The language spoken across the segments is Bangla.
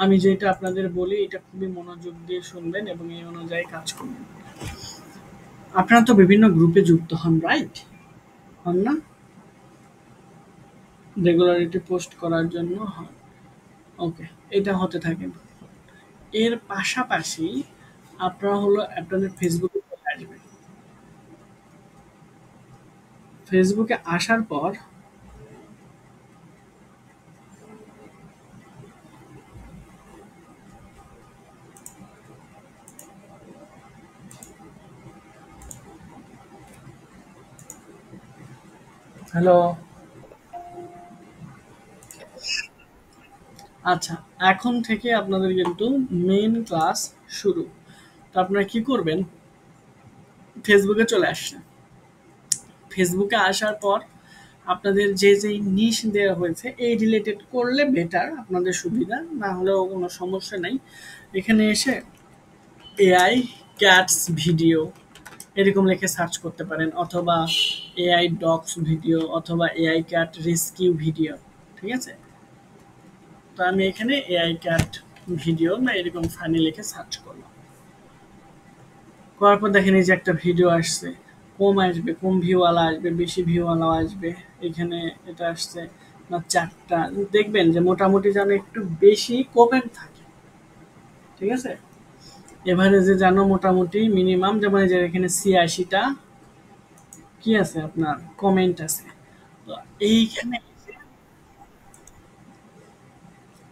আমি যেটা আপনাদের বলি এটা খুবই মনোযোগ দিয়ে শুনবেন এবং এই অনুযায়ী কাজ করবেন। আপনারা তো বিভিন্ন গ্রুপে যুক্ত হন, রাইট? হন না? রেগুলারিটি পোস্ট করার জন্য হন। ওকে, এটা হতে থাকেন। এর পাশাপাশি আপনারা হলো আপনাদের ফেসবুকে চলে আসবেন। ফেসবুকে আসার পর হ্যালো। আচ্ছা, এখন থেকে আপনাদের কিন্তু মেইন ক্লাস শুরু। তো আপনারা কি করবেন? ফেসবুকে চলে আসছেন। ফেসবুকে আসার পর আপনাদের যে নিশ দেওয়া হয়েছে এই রিলেটেড করলে বেটার, আপনাদের সুবিধা, না হলেও কোনো সমস্যা নাই। এখানে এসে এআই ক্যাটস ভিডিও এরকম লিখে সার্চ করতে পারেন, অথবা এআই ডগস ভিডিও, অথবা এআই ক্যাট রেস্কিউ ভিডিও। ঠিক আছে? তো আমি এখানে এআই ক্যাট ভিডিও বা এরকম ফানি লিখে সার্চ করলাম। করার পর দেখেন এই যে একটা ভিডিও আসছে, কম আসবে, কম ভিউওয়ালা আসবে, বেশি ভিউওয়ালাও আসবে। এখানে এটা আসছে না ৪টা। দেখবেন যে মোটামুটি যেন একটু বেশি কমেন্ট থাকে। ঠিক আছে? এভারেজে যেন মোটামুটি মিনিমাম, যেমন এই যে এখানে ৮৬টা কি আছে আপনার কমেন্ট আছে। তো এইখানে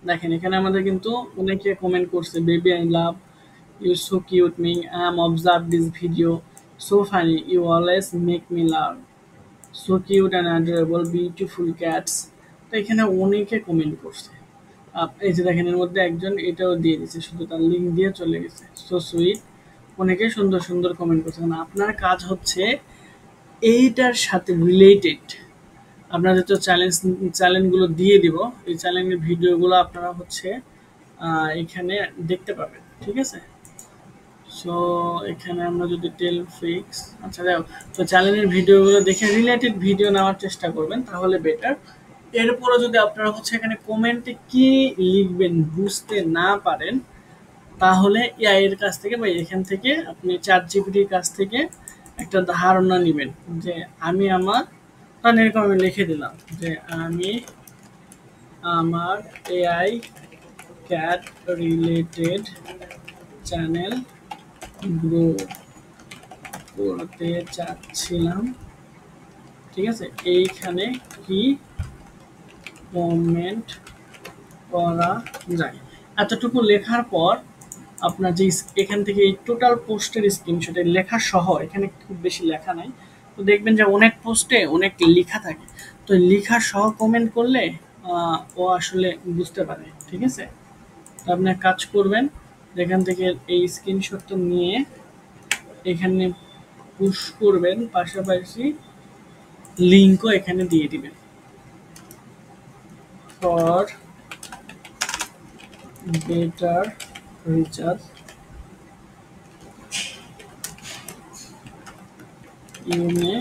দেখেন এখানে আমাদের কিন্তু অনেকে কমেন্ট করছে, baby I love you, so cute me, I am observe this video, so funny, you always make me love, so cute and adorable, beautiful cats. তো এখানে অনেকে কমেন্ট করছে। এই যে দেখেন এর মধ্যে একজন এটাও দিয়ে দিয়েছে, শুধু তার লিঙ্ক দিয়ে চলে গেছে, সো সুইট। অনেকে সুন্দর সুন্দর কমেন্ট করছে। কারণ আপনার কাজ হচ্ছে এইটার সাথে রিলেটেড আপনাদের তো চ্যানেলগুলো দিয়ে দিব। এই চ্যানেলের ভিডিওগুলো আপনারা হচ্ছে এখানে দেখতে পাবেন। ঠিক আছে? সো এখানে আমরা যদি টেল ফিক্স, আচ্ছা দেখো, তো চ্যানেলের ভিডিওগুলো দেখে রিলেটেড ভিডিও নেওয়ার চেষ্টা করবেন, তাহলে বেটার। এরপরও যদি আপনারা হচ্ছে এখানে কমেন্টে কি লিখবেন বুঝতে না পারেন, তাহলে এআই এর কাছ থেকে বা এখান থেকে আপনি চ্যাট জিপিটির কাছ থেকে একটা ধারণা নেবেন যে আমি আমার, কারণ এরকম আমি লিখে দিলাম যে আমি আমার AI cat related channel grow করতে চাচ্ছিলাম। ঠিক আছে? এইখানে কি কমেন্ট করা যায়? এতটুকু লেখার পর আপনার যে এখান থেকে এই টোটাল পোস্টের স্ক্রিনশট লেখা সহ, এখানে খুব বেশি লেখা নাই, তো দেখবেন যে অনেক পোস্টে অনেক লেখা থাকে। তো লেখা সহ কমেন্ট করলে ও আসলে বুঝতে পারে। ঠিক আছে? তো আপনি এক কাজ করবেন, যেখান থেকে এই স্ক্রিনশটটা নিয়ে এখানে পুশ করবেন, পাশাপাশি লিঙ্কও এখানে দিয়ে দিবেন। For better recharge you may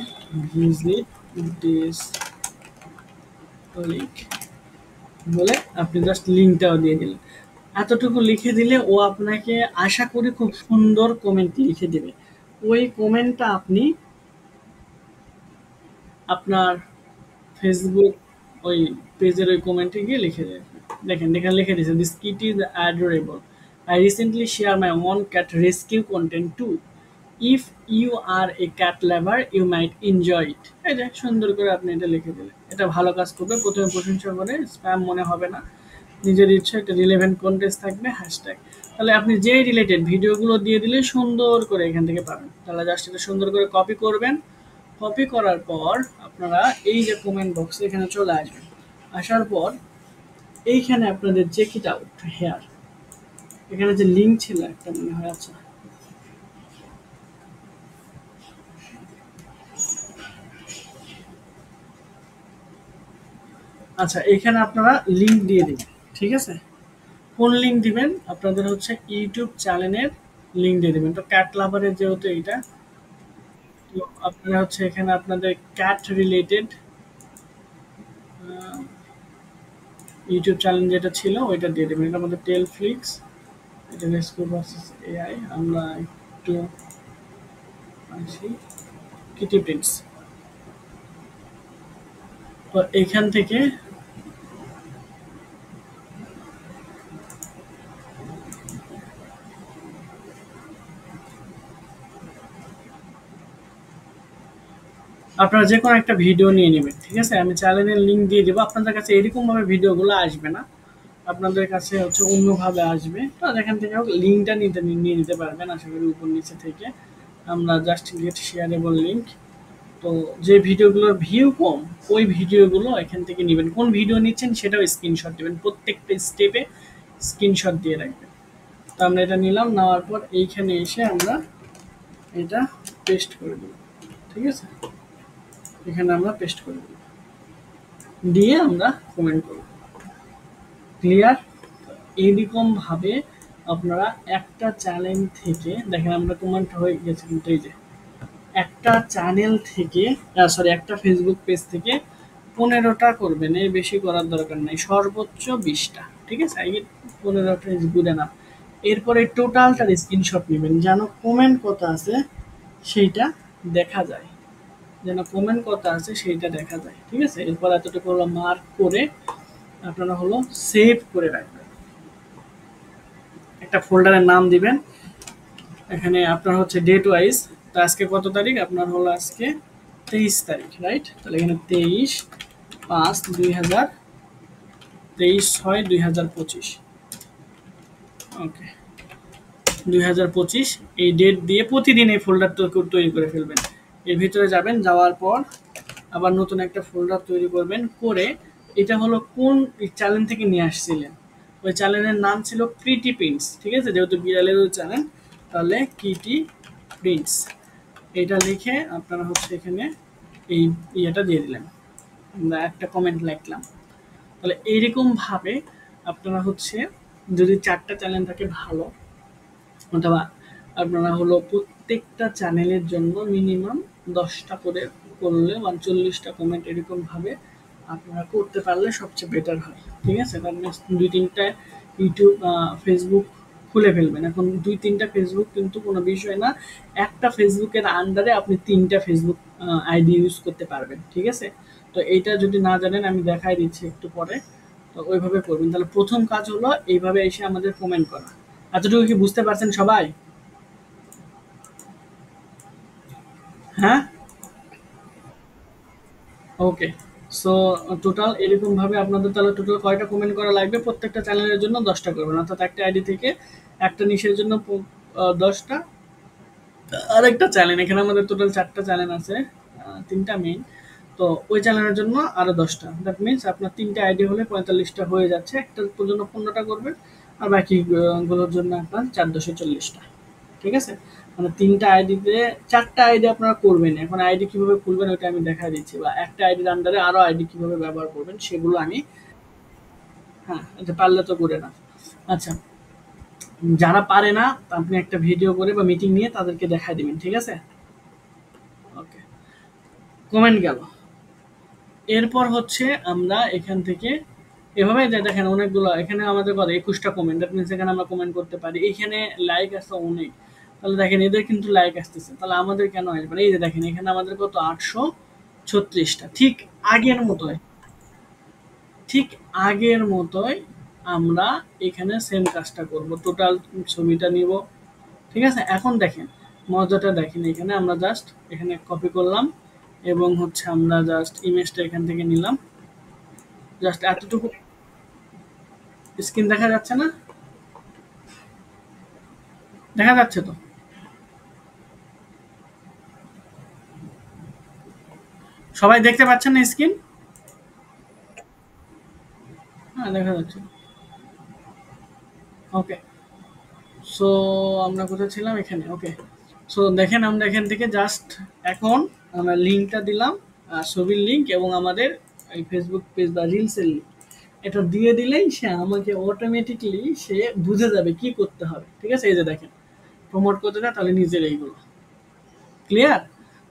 visit this link বলে আপনি জাস্ট লিঙ্কটাও দিয়ে দিলেন। এতটুকু লিখে দিলে ও আপনাকে আশা করি খুব সুন্দর কমেন্ট লিখে দেবে। ওই কমেন্টটা আপনি আপনার ফেসবুক ওই পেজের ওই কমেন্টে গিয়ে লিখে দেবেন। দেখেন এখানে লিখে দিয়েছে, this kit is adorable, I recently share my own cat rescue content too, if you are a cat lover you might enjoy it. এই যে সুন্দর করে আপনি এটা লিখে দিলেন, এটা ভালো কাজ করবে। প্রথমে প্রশংসা করে স্প্যাম মনে হবে না, নিজের ইচ্ছা, একটা রিলেভেন্ট কন্টেন্ট থাকবে, হ্যাশট্যাগ। তাহলে আপনি যে রিলেটেড ভিডিওগুলো দিয়ে দিলে সুন্দর করে এখান থেকে পাবেন। তাহলে জাস্ট এটা সুন্দর করে কপি করবেন। কপি করার পর আপনারা এই যে কমেন্ট বক্স এখানে চলে আসবেন। আসার পর এইখানে আপনাদের চেক ইট আউট হেয়ার, এখানে যে লিঙ্ক ছিল একটা মনে হয়, আচ্ছা আচ্ছা এখানে আপনারা লিঙ্ক দিয়ে দিবেন। ঠিক আছে? কোন লিঙ্ক দিবেন? আপনাদের হচ্ছে ইউটিউব চ্যানেলের লিঙ্ক দিয়ে দিবেন। তো ক্যাট লাভারের যেহেতু এইটা, তো আপনারা হচ্ছে এখানে আপনাদের ক্যাট রিলেটেড ইউটিউব চ্যানেল যেটা ছিল ওইটা দিয়ে দেবেন। এটা আমাদের টেলফ্লিক্স, এটা রেস্কিউ ভার্সেস এআই। আমরা একটু আসি কিটি প্রিন্স। তো এখান থেকে আপনারা যে কোনো একটা ভিডিও নিয়ে নেবেন, ঠিক আছে? আমি চ্যানেলের লিঙ্ক দিয়ে দেবো। আপনাদের কাছে এরকমভাবে ভিডিওগুলো আসবে না, আপনাদের কাছে হচ্ছে অন্যভাবে আসবে। তো যেখান থেকে হোক লিঙ্কটা নিয়ে নিতে পারবেন আশা করি উপর নিচে থেকে। আমরা জাস্ট গেট শেয়ারেবল লিঙ্ক। তো যে ভিডিওগুলোর ভিউ কম ওই ভিডিওগুলো এখান থেকে নেবেন। কোন ভিডিও নিচ্ছেন সেটাও স্ক্রিনশট দেবেন, প্রত্যেকটা স্টেপে স্ক্রিনশট দিয়ে রাখবেন। তো আমরা এটা নিলাম, নেওয়ার পর এইখানে এসে আমরা এটা পেস্ট করে দেব, ঠিক আছে? এখানে আমরা পেস্ট করে দেব, দিয়ে আমরা কমেন্ট করব। ক্লিয়ার? এইরকম ভাবে আপনারা একটা চ্যানেল থেকে দেখেন আমরা কমেন্ট হয়ে গেছে কিন্তু এই যে একটা চ্যানেল থেকে সরি একটা ফেসবুক পেজ থেকে 15টা করবেন, এর বেশি করার দরকার নাই, সর্বোচ্চ 20টা, ঠিক আছে? এই 15টা ইজ গুড এনাফ। এরপরে টোটালটার স্ক্রিনশট নেবেন যেন কমেন্ট কত আছে সেইটা দেখা যায়, যেন কমেন্ট কত আছে সেইটা দেখা যায়, ঠিক আছে? এরপর এতটুকু হলো মার্ক করে আপনারা হলো সেভ করে রাখবেন, একটা ফোল্ডারের নাম দিবেন। এখানে আপনার হচ্ছে ডেট ওয়াইজ, তো আজকে কত তারিখ? আপনার হলো আজকে 23 তারিখ, রাইট? তাহলে এখানে 23/5/2000, 23/6/2025, ওকে 2025 এই ডেট দিয়ে প্রতিদিন এই ফোল্ডার তৈরি করে ফেলবেন। এর ভিতরে যাবেন, যাওয়ার পর আবার নতুন একটা ফোল্ডার তৈরি করবেন করে এটা হলো কোন চ্যানেল থেকে নিয়ে আসছিলেন, ওই চ্যানেলের নাম ছিল ক্রিটি প্রিন্টস, ঠিক আছে? যেহেতু বিড়ালের চ্যানেল তাহলে কিটি প্রিন্টস এটা লিখে আপনারা হচ্ছে এখানে এই ইয়েটা দিয়ে দিলেন, আমরা একটা কমেন্ট লিখলাম। তাহলে এইরকমভাবে আপনারা হচ্ছে যদি 4টা চ্যানেল থাকে ভালো, অথবা আপনারা হলো প্রত্যেকটা চ্যানেলের জন্য মিনিমাম 10টা করে করলে 40টা কমেন্ট এরকমভাবে আপনারা করতে পারলে সবচেয়ে বেটার হয়, ঠিক আছে? তার মানে 2-3টা ইউটিউব ফেসবুক খুলে ফেলবেন। এখন 2-3টা ফেসবুক কিন্তু কোনো বিষয় না, একটা ফেসবুকের আন্ডারে আপনি 3টা ফেসবুক আইডি ইউজ করতে পারবেন, ঠিক আছে? তো এইটা যদি না জানেন আমি দেখাই দিচ্ছি একটু পরে। তো ওইভাবে করবেন। তাহলে প্রথম কাজ হলো এইভাবে এসে আমাদের কমেন্ট করা। এতটুকু কি বুঝতে পারছেন সবাই? হ্যাঁ, ওকে। সো টোটাল এরকম ভাবে আপনাদের তাহলে টোটাল কয়টা কমেন্ট করা লাগবে? প্রত্যেকটা চ্যানেলের জন্য 10টা করবেন, অর্থাৎ একটা আইডি থেকে একটা নিশের জন্য 10টা। আরেকটা চ্যানেল, এখানে আমাদের টোটাল 4টা চ্যানেল আছে, 3টা মেইন। তো ওই চ্যানেলের জন্য আরো 10টা, দ্যাট মিনস আপনার 3টা আইডি হলে 45টা হয়ে যাচ্ছে। একটার জন্য 15টা করবেন, আর বাকি গুলোর জন্য আপনার 4-40টা, ঠিক আছে? মানে 3টা আইডিতে 4টা আইডি আপনারা করবেন। এখন আইডি কিভাবে খুলবেন ওইটা আমি দেখা দিচ্ছি, বা একটা আইডির আন্ডারে আরো আইডি কিভাবে ব্যবহার করবেন সেগুলো আমি, হ্যাঁ এটা পারলে তো করে না। আচ্ছা, যারা পারে না আপনি একটা ভিডিও করে বা মিটিং নিয়ে তাদেরকে দেখা দিবেন, ঠিক আছে? ওকে, কমেন্ট গেল। এরপর হচ্ছে আমরা এখান থেকে এভাবে যে দেখেন অনেকগুলো, এখানে আমাদের কত 21টা কমেন্ট, দ্যাট মিনস এখানে আমরা কমেন্ট করতে পারি। এখানে লাইক আসছে অনেক, তাহলে দেখেন এদের কিন্তু লাইক আসতেছে, তাহলে আমাদের কেন আসবে না? এই যে দেখেন এখানে আমাদের কত 836টা, ঠিক আগের মতোই, ঠিক আগের মতোই আমরা এখানে সেম কাজটা করব, টোটাল ছবিটা নিব, ঠিক আছে? এখন দেখেন মজাটা দেখেন, এখানে আমরা জাস্ট এখানে কপি করলাম এবং হচ্ছে আমরা জাস্ট ইমেজটা এখান থেকে নিলাম, জাস্ট এতটুকু। স্ক্রিন দেখা যাচ্ছে না? দেখা যাচ্ছে তো? সবাই দেখতে পাচ্ছেন না স্ক্রিন? হ্যাঁ দেখা যাচ্ছে। ওকে, সো আমরা কোথায় ছিলাম? এখানে, ওকে। সো দেখেন আমরা এখান থেকে জাস্ট এখন আমরা লিঙ্কটা দিলাম, ছবির লিঙ্ক এবং আমাদের এই ফেসবুক পেজ বা রিলসের লিঙ্ক, এটা দিয়ে দিলেই সে আমাকে অটোমেটিকলি সে বুঝে যাবে কি করতে হবে, ঠিক আছে? এই যে দেখেন প্রমোট করতে দেয় তাহলে নিজের এইগুলো ক্লিয়ার।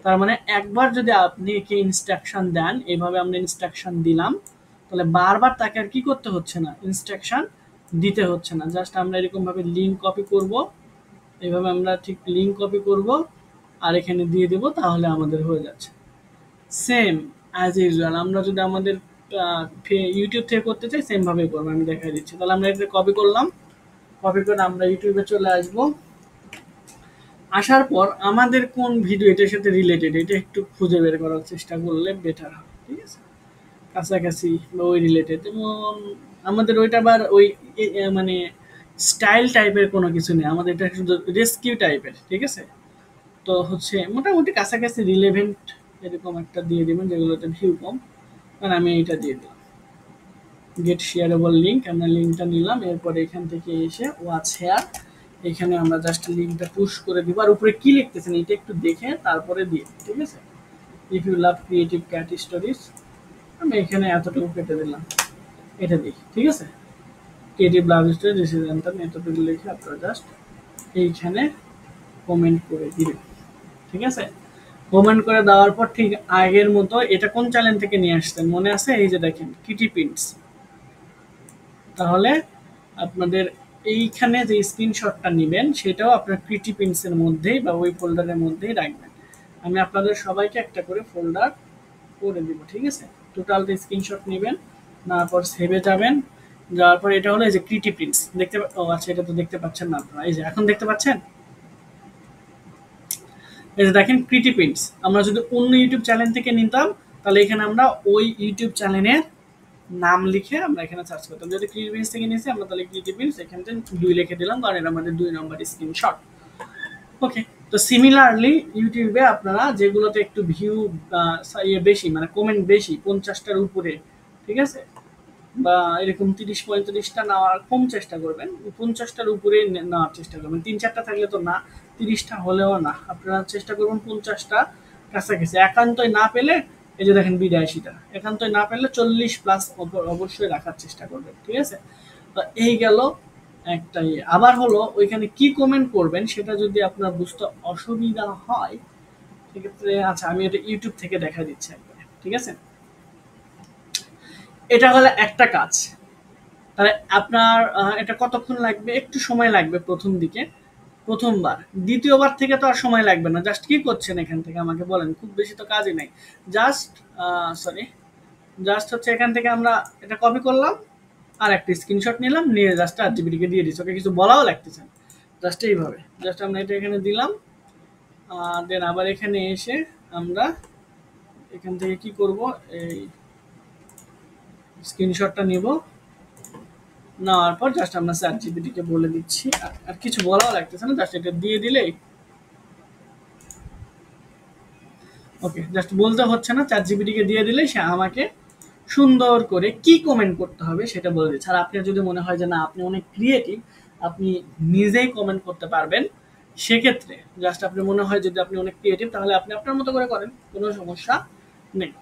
তার মানে একবার যদি আপনি একে ইনস্ট্রাকশন দেন, এইভাবে আমরা ইনস্ট্রাকশন দিলাম, তাহলে বারবার তাকে আর কি করতে হচ্ছে না, ইনস্ট্রাকশন দিতে হচ্ছে না। জাস্ট আমরা এরকমভাবে লিঙ্ক কপি করব, এইভাবে আমরা ঠিক লিঙ্ক কপি করব আর এখানে দিয়ে দেব, তাহলে আমাদের হয়ে যাচ্ছে। সেম অ্যাজ ইউজুয়াল আমরা যদি আমাদের ইউটিউব থেকে করতে চাই সেম ভাবে করবো, আমি দেখাই দিচ্ছি। তাহলে আমরা এটা কপি করলাম, কপি করে আমরা ইউটিউবে চলে আসব। আসার পর আমাদের কোন ভিডিও এটার সাথে রিলেটেড এটা একটু খুঁজে বের করার চেষ্টা করলে বেটার হবে, ঠিক আছে? কাছাকাছি বা ওই রিলেটেড, এবং আমাদের ওইটা আবার ওই মানে স্টাইল টাইপের কোনো কিছু নেই, আমাদের এটা শুধু রেস্কিউ টাইপের, ঠিক আছে? তো হচ্ছে মোটামুটি কাছাকাছি রিলেভেন্ট এরকম একটা দিয়ে দিবেন যেগুলোতে ভিউ কম, কারণ আমি এইটা দিয়ে দিলাম গেট শেয়ারেবল লিঙ্ক। আমরা লিঙ্কটা নিলাম, এরপরে এখান থেকে এসে ওয়াচ হেয়ার, এখানে আমরা জাস্ট লিঙ্কটা পুশ করে দিব। আর উপরে কি লিখতেছেন এটা একটু দেখে তারপরে দিয়ে, ঠিক আছে? If you love creative cat stories, আমি এখানে এতটুকু কেটে দিলাম, এটা দিই, ঠিক আছে? Creative love story this is anthem, এতটুকু লিখে আপনারা জাস্ট এইখানে কমেন্ট করে দিবেন, ঠিক আছে? কমেন্ট করে দেওয়ার পর ঠিক আগের মতো, এটা কোন চ্যানেল থেকে নিয়ে আসতেন মনে আছে? এই যে দেখেন কিটি প্রিন্টস। তাহলে আপনাদের এইখানে যে স্ক্রিনশটটা নেবেন সেটাও আপনার ক্রিটি প্রিন্টসের মধ্যেই বা ওই ফোল্ডারের মধ্যেই রাখবেন। আমি আপনাদের সবাইকে একটা করে ফোল্ডার করে দিব, ঠিক আছে? টোটালটা স্ক্রিনশট নেবেন, তারপর সেভে যাবেন, যাওয়ার পর এটা হলো এই যে ক্রিটি প্রিন্টস দেখতে, ও আচ্ছা এটা তো দেখতে পাচ্ছেন না আপনারা, এই যে এখন দেখতে পাচ্ছেন, এই যে দেখেন ক্রিটি প্রিন্টস। আমরা যদি অন্য ইউটিউব চ্যানেল থেকে নিতাম তাহলে এখানে আমরা ওই ইউটিউব চ্যানেলের নাম লিখে আমরা এখানে সার্চ করতাম। যদি ক্রিটি প্রিন্টস থেকে নিয়েছি আমরা, তাহলে ক্রিটি প্রিন্টস এখানে 2 লিখে দিলাম, কারণ এটা আমাদের 2 নম্বর স্ক্রিনশট। ওকে, তো সিমিলারলি ইউটিউবে আপনারা যেগুলোতে একটু ভিউ বেশি, মানে কমেন্ট বেশি 50টার উপরে, ঠিক আছে, বা এরকম 30-35টা নেওয়ার কম চেষ্টা করবেন, 50টার উপরে নেওয়ার চেষ্টা করবেন। 3-4টা থাকলে তো না, 30টা হলেও না, আপনারা চেষ্টা করবেন 50টা কাছাকাছি। একান্তই না পেলে এই যে দেখেন 82টা, একান্তই না পেলে 40+ অবশ্যই রাখার চেষ্টা করবেন, ঠিক আছে? তো এই গেল একটাই। আবার হলো ওইখানে কি কমেন্ট করবেন সেটা যদি আপনার বুঝতে অসুবিধা হয় সেক্ষেত্রে, আচ্ছা আমি এটা ইউটিউব থেকে দেখা দিচ্ছি একবারে, ঠিক আছে? এটা হলো একটা কাজ। তাহলে আপনার এটা কতক্ষণ লাগবে? একটু সময় লাগবে প্রথম দিকে, প্রথমবার। দ্বিতীয়বার থেকে তো আর সময় লাগবে না। জাস্ট কি করছেন এখান থেকে আমাকে বলেন, খুব বেশি তো কাজই নাই। জাস্ট সরি, জাস্ট হচ্ছে এখান থেকে আমরা এটা কপি করলাম আর একটা স্ক্রিনশট নিলাম, নিয়ে জাস্ট ChatGPT-কে দিয়ে দিচ্ছি, ওকে কিছু বলাও লাগতেছে না, জাস্ট এইভাবে জাস্ট আমরা এটা এখানে দিলাম। দেন আবার এখানে এসে আমরা এখান থেকে কি করব, এই স্ক্রিনশটটা নিব, নেওয়ার পর জাস্ট আমরা ChatGPT-কে বলে দিচ্ছি, আর কিছু বলাও লাগতেছে না, জাস্ট এটা দিয়ে দিলেই ওকে। জাস্ট বলতে হচ্ছে না, ChatGPT-কে দিয়ে দিলেই সে আমাকে সুন্দর করে কি কমেন্ট করতে হবে সেটা বলে দিচ্ছে। আর আপনার যদি মনে হয় যে না আপনি অনেক ক্রিয়েটিভ, আপনি নিজেই কমেন্ট করতে পারবেন, সেক্ষেত্রে জাস্ট আপনি মনে হয় যদি আপনি অনেক ক্রিয়েটিভ তাহলে আপনি আপনার মতো করে করেন, কোনো সমস্যা নেই।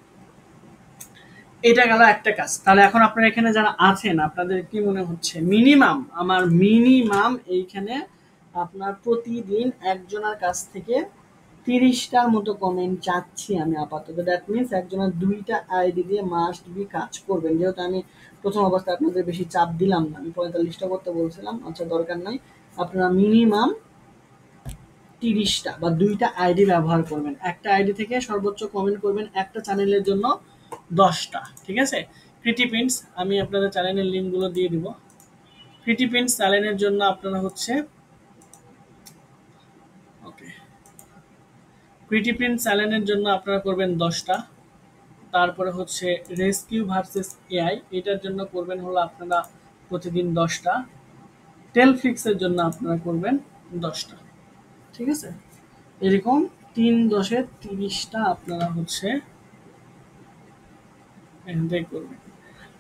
এটা গেল একটা কাজ। তাহলে এখন আপনারা এখানে যারা আছেন আপনাদের কি মনে হচ্ছে, মিনিমাম আমার মিনিমাম এইখানে আপনার প্রতিদিন একজনের কাছ থেকে 30টার মতো কমেন্ট চাচ্ছি আমি আপাতত। দ্যাট মিনস একজনের 2টা আইডি দিয়ে মাস্ট বি কাজ করবেন। যেহেতু আমি প্রথম অবস্থায় আপনাদের বেশি চাপ দিলাম না, আমি 45টা করতে বলছিলাম, আচ্ছা দরকার নাই, আপনারা মিনিমাম 30টা বা 2টা আইডি ব্যবহার করবেন। একটা আইডি থেকে সর্বোচ্চ কমেন্ট করবেন একটা চ্যানেলের জন্য 10টা, ঠিক আছে? ক্রিটি প্রিন্টস আমি আপনাদের চ্যানেলের লিঙ্কগুলো দিয়ে দিব। ক্রিটি প্রিন্টস চ্যানেলের জন্য আপনারা হচ্ছে ওকে, ক্রিটি প্রিন্টস চ্যানেলের জন্য আপনারা করবেন 10টা। তারপরে হচ্ছে রেস্কিউ ভার্সেস এআই, এটার জন্য করবেন হলো আপনারা প্রতিদিন 10টা। টেলফ্লিক্সের জন্য আপনারা করবেন 10টা, ঠিক আছে? এরকম 3-10-30টা আপনারা হচ্ছে এখান থেকে করবেন।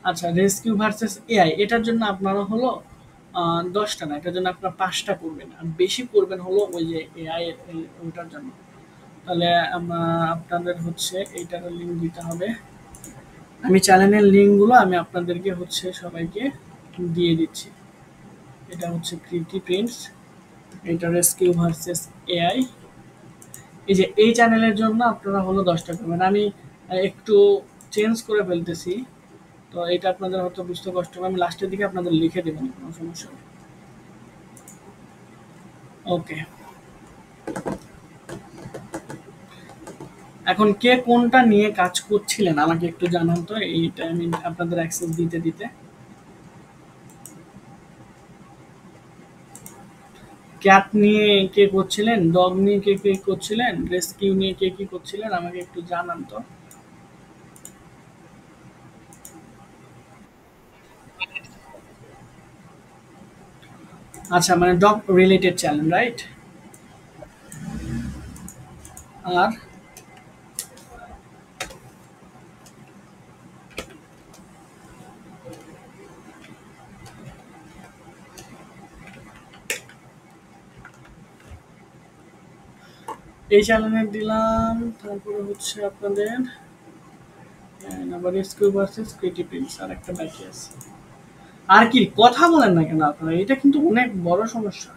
আচ্ছা, রেস্কিউ ভার্সেস এআই এটার জন্য আপনারা হলো 10টা না, এটার জন্য আপনারা 5টা করবেন, আর বেশি করবেন হলো ওই যে এআই ওইটার জন্য। তাহলে আপনাদের হচ্ছে এইটার লিঙ্ক দিতে হবে। আমি চ্যানেলের লিঙ্কগুলো আমি আপনাদেরকে হচ্ছে সবাইকে দিয়ে দিচ্ছি। এটা হচ্ছে ক্রিটি প্রিন্টস, এটা রেস্কিউ ভার্সেস এআই। এই যে এই চ্যানেলের জন্য আপনারা হলো 10টা করবেন। আমি একটু চেঞ্জ করে ফেলতেছি, তো এটা আপনাদের হয়তো বুঝতে কষ্ট হবে, আমি লাস্টের দিকে আপনাদের লিখে দেবেন, কোনো সমস্যা নেই। ওকে, এখন কে কোনটা নিয়ে কাজ করছিলেন আমাকে একটু জানান তো, এইটা আমি আপনাদের অ্যাক্সেস দিতে দিতে। ক্যাট নিয়ে কে করছিলেন, ডগ নিয়ে কে কে করছিলেন, রেস্কিউ নিয়ে কে কি করছিলেন আমাকে একটু জানান তো। আচ্ছা, মানে ডগ রিলেটেড চ্যানেল, রাইট? আর এই চ্যানেলে দিলাম, তারপরে হচ্ছে আপনাদের আবার রেস্কিউ ভার্সেস ক্রিয়েটিভ প্রিন্স আর একটা বাকি আছে। আর কি কথা বলেন না কেন আপনারা, এটা কিন্তু অনেক বড় সমস্যা।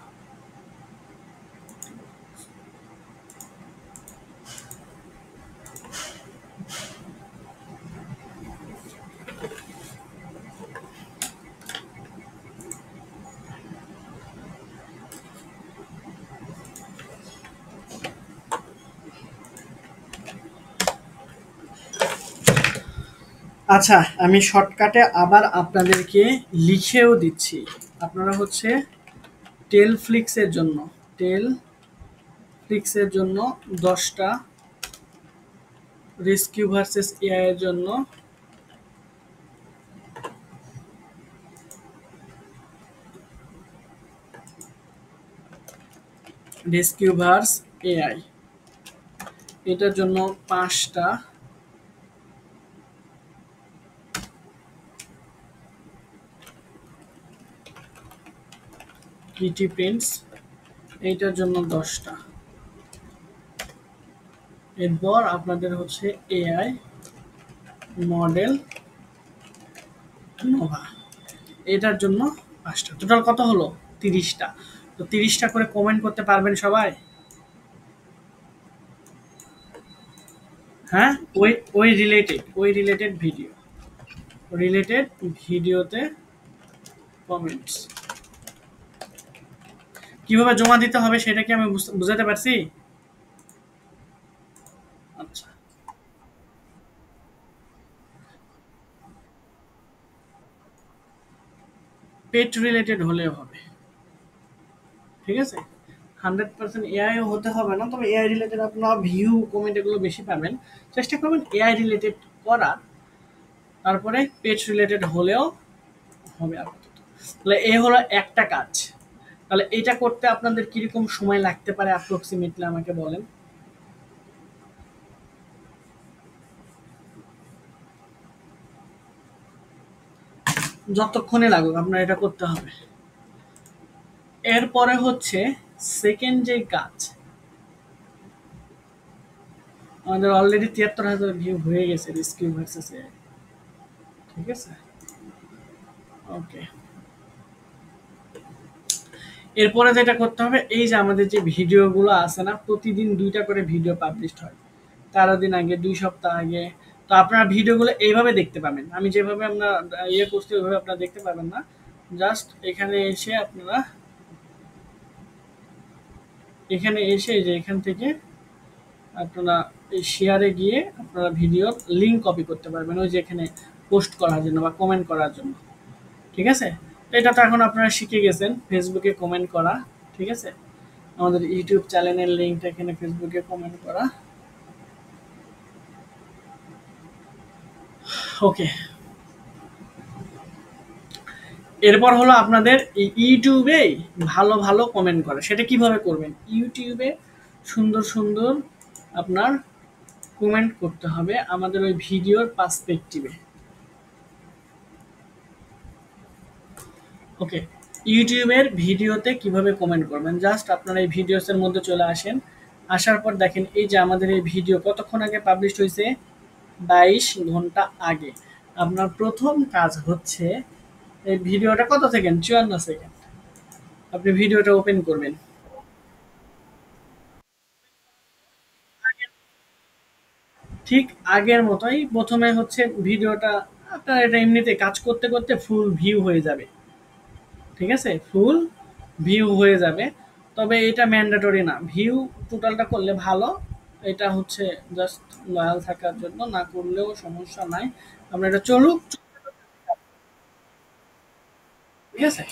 আচ্ছা, আমি শর্টকাটে আবার আপনাদেরকে লিখেও দিচ্ছি। আপনারা হচ্ছে টেল ফ্লিক্সের জন্য, টেল ফ্লিক্সের জন্য 10টা, রেস্কিউ ভার্সেস এআই এর জন্য রেস্কিউ ভার্স এআই, এটার জন্য 5টা, কিটি প্রিন্টস এইটার জন্য 10টা। এরপর আপনাদের হচ্ছে এআই মডেল নোভা, এটার জন্য 5টা। টোটাল কত হলো? 30টা। তো 30টা করে কমেন্ট করতে পারবেন সবাই? হ্যাঁ, ওই ওই রিলেটেড ভিডিও, রিলেটেড ভিডিওতে কমেন্টস। কিভাবে জমা দিতে হবে সেটা কি আমি বুঝাতে পারছি? আচ্ছা, পেট রিলেটেড হলেও হবে, ঠিক আছে? 100% এআই হতে হবে না, তবে এআই রিলেটেড আপনার ভিউ কমেন্ট এগুলো বেশি পাবেন। চেষ্টা করবেন এআই রিলেটেড করার, তারপরে পেট রিলেটেড হলেও হবে আপাতত। তাহলে এই হলো একটা কাজ। তাহলে এটা করতে আপনাদের কিরকম সময় লাগতে পারে অ্যাপ্রক্সিমেটলি আমাকে বলেন। যতক্ষণে লাগুক আপনার এটা করতে হবে। এরপরে হচ্ছে সেকেন্ড যে কাজ, আমাদের অলরেডি 73,000 ভিউ হয়ে গেছে রেস্কিউ ভার্সেস এআই, ঠিক আছে? ওকে, এরপরে যেটা করতে হবে, এই যে আমাদের যে ভিডিওগুলো আছে না, প্রতিদিন 2টা করে ভিডিও পাবলিশ হয়, 13 দিন আগে, 2 সপ্তাহ আগে। তো আপনারা ভিডিওগুলো এইভাবে দেখতে পাবেন, আমি যেভাবে আপনার ইয়ে করছি ওইভাবে আপনারা দেখতে পাবেন না। জাস্ট এখানে এসে আপনারা, এখানে এসে যে এখান থেকে আপনারা এই শেয়ারে গিয়ে আপনারা ভিডিওর লিঙ্ক কপি করতে পারবেন, ওই যে এখানে পোস্ট করার জন্য বা কমেন্ট করার জন্য, ঠিক আছে? তো এটা তো এখন আপনারা শিখে গেছেন ফেসবুকে কমেন্ট করা, ঠিক আছে? আমাদের ইউটিউব চ্যানেলের লিঙ্কটা এখানে ফেসবুকে কমেন্ট করা। ওকে, এরপর হলো আপনাদের এই ইউটিউবে ভালো ভালো কমেন্ট করা, সেটা কিভাবে করবেন? ইউটিউবে সুন্দর সুন্দর আপনার কমেন্ট করতে হবে আমাদের ওই ভিডিওর পার্সপেক্টিভে। ওকে, ইউটিউবের ভিডিওতে কিভাবে কমেন্ট করবেন, জাস্ট আপনারা এই ভিডিওসের মধ্যে চলে আসেন। আসার পর দেখেন এই যে আমাদের এই ভিডিও কতক্ষণ আগে পাবলিশ হয়েছে, 22 ঘন্টা আগে। আপনার প্রথম কাজ হচ্ছে এই ভিডিওটা কত সেকেন্ড, 54 সেকেন্ড, আপনি ভিডিওটা ওপেন করবেন। ঠিক আগের মতোই প্রথমে হচ্ছে ভিডিওটা আপনার এটা এমনিতে কাজ করতে করতে ফুল ভিউ হয়ে যাবে, ঠিক আছে, ফুল ভিউ হয়ে যাবে। তবে এটা ম্যান্ডেটরি না, ভিউ টোটালটা করলে ভালো। এটা হচ্ছে জাস্ট লয়াল থাকার জন্য, না করলেও সমস্যা নাই। আমরা এটা চলুক, ঠিক আছে।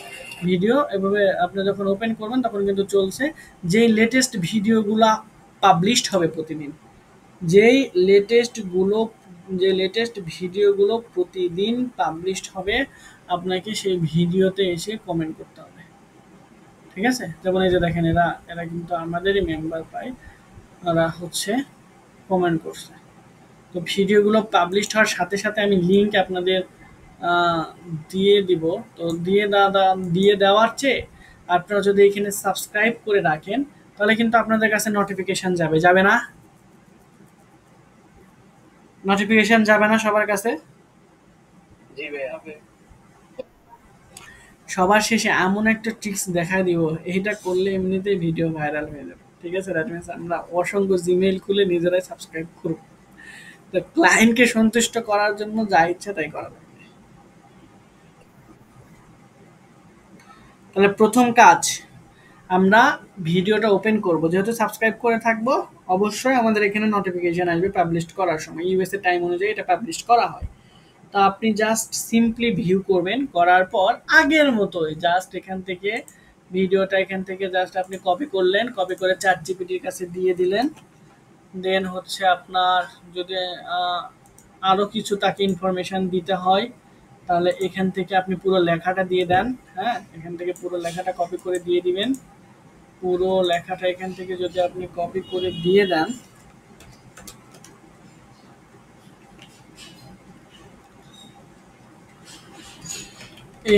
ভিডিও এভাবে আপনি যখন ওপেন করবেন তখন কিন্তু চলছে। যেই লেটেস্ট ভিডিওগুলা পাবলিশড হবে প্রতিদিন, যেই লেটেস্ট গুলো যে লেটেস্ট ভিডিওগুলো প্রতিদিন পাবলিশড হবে, আপনাকে সেই ভিডিওতে এসে কমেন্ট করতে হবে, ঠিক আছে। যেমন এই যে দেখেন, এরা এরা কিন্তু আমাদেরই মেম্বার পায়, ওরা হচ্ছে কমেন্ট করছে। তো ভিডিওগুলো পাবলিশড হওয়ার সাথে সাথে আমি লিঙ্ক আপনাদের আহ, দিয়ে দিব। তো দিয়ে দেওয়ার চেয়ে আপনারা যদি এখানে সাবস্ক্রাইব করে রাখেন, তাহলে কিন্তু আপনাদের কাছে নোটিফিকেশন যাবে, যাবে না? নোটিফিকেশন যাবে না সবার কাছে? সবার শেষে এমন একটা ট্রিক্স দেখা দিব, এইটা করলে এমনিতেই ভিডিও ভাইরাল হয়ে যাবে, ঠিক আছে। দ্যাট মিনস আমরা অসংখ্য জিমেইল খুলে নিজেরাই সাবস্ক্রাইব করব। তো ক্লায়েন্টকে সন্তুষ্ট করার জন্য যা ইচ্ছা তাই করা যাবে। তাহলে প্রথম কাজ, আমরা ভিডিওটা ওপেন করব, যেহেতু সাবস্ক্রাইব করে থাকবো, অবশ্যই আমাদের এখানে নোটিফিকেশন আসবে পাবলিশ করার সময়। ইউএসএ টাইম অনুযায়ী এটা পাবলিশ করা হয়। তো আপনি জাস্ট সিম্পলি ভিউ করবেন, করার পর আগের মতোই জাস্ট এখান থেকে ভিডিওটা এখান থেকে জাস্ট আপনি কপি করলেন, কপি করে চ্যাট জিপিটির কাছে দিয়ে দিলেন। দেন হচ্ছে আপনার যদি আরও কিছু তাকে ইনফরমেশন দিতে হয়, তাহলে এখান থেকে আপনি পুরো লেখাটা দিয়ে দেন। হ্যাঁ, এখান থেকে পুরো লেখাটা কপি করে দিয়ে দিবেন। পুরো লেখাটা এখান থেকে যদি আপনি কপি করে দিয়ে দেন,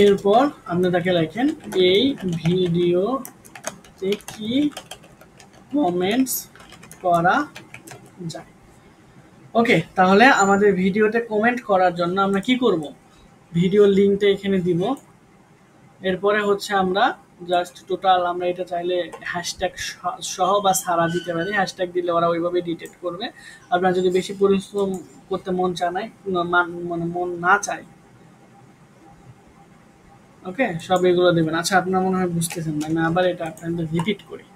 এরপর আপনি তাকে লেখেন এই ভিডিওতে কি কমেন্টস করা যায়। ওকে, তাহলে আমাদের ভিডিওতে কমেন্ট করার জন্য আমরা কি করব, ভিডিওর লিঙ্কটা এখানে দিব। এরপরে হচ্ছে আমরা জাস্ট টোটাল, আমরা এটা চাইলে হ্যাশট্যাগ সহ বা সারা দিতে পারি। হ্যাশট্যাগ দিলে ওরা ওইভাবে ডিটেক্ট করবে। আপনার যদি বেশি পরিশ্রম করতে মন চায়, মানে মন না চায়, ওকে, সব এগুলো দেবেন। আচ্ছা, আপনার মনে হয় বুঝতেছেন না, আমি আবার এটা আপনাদের রিপিট করি।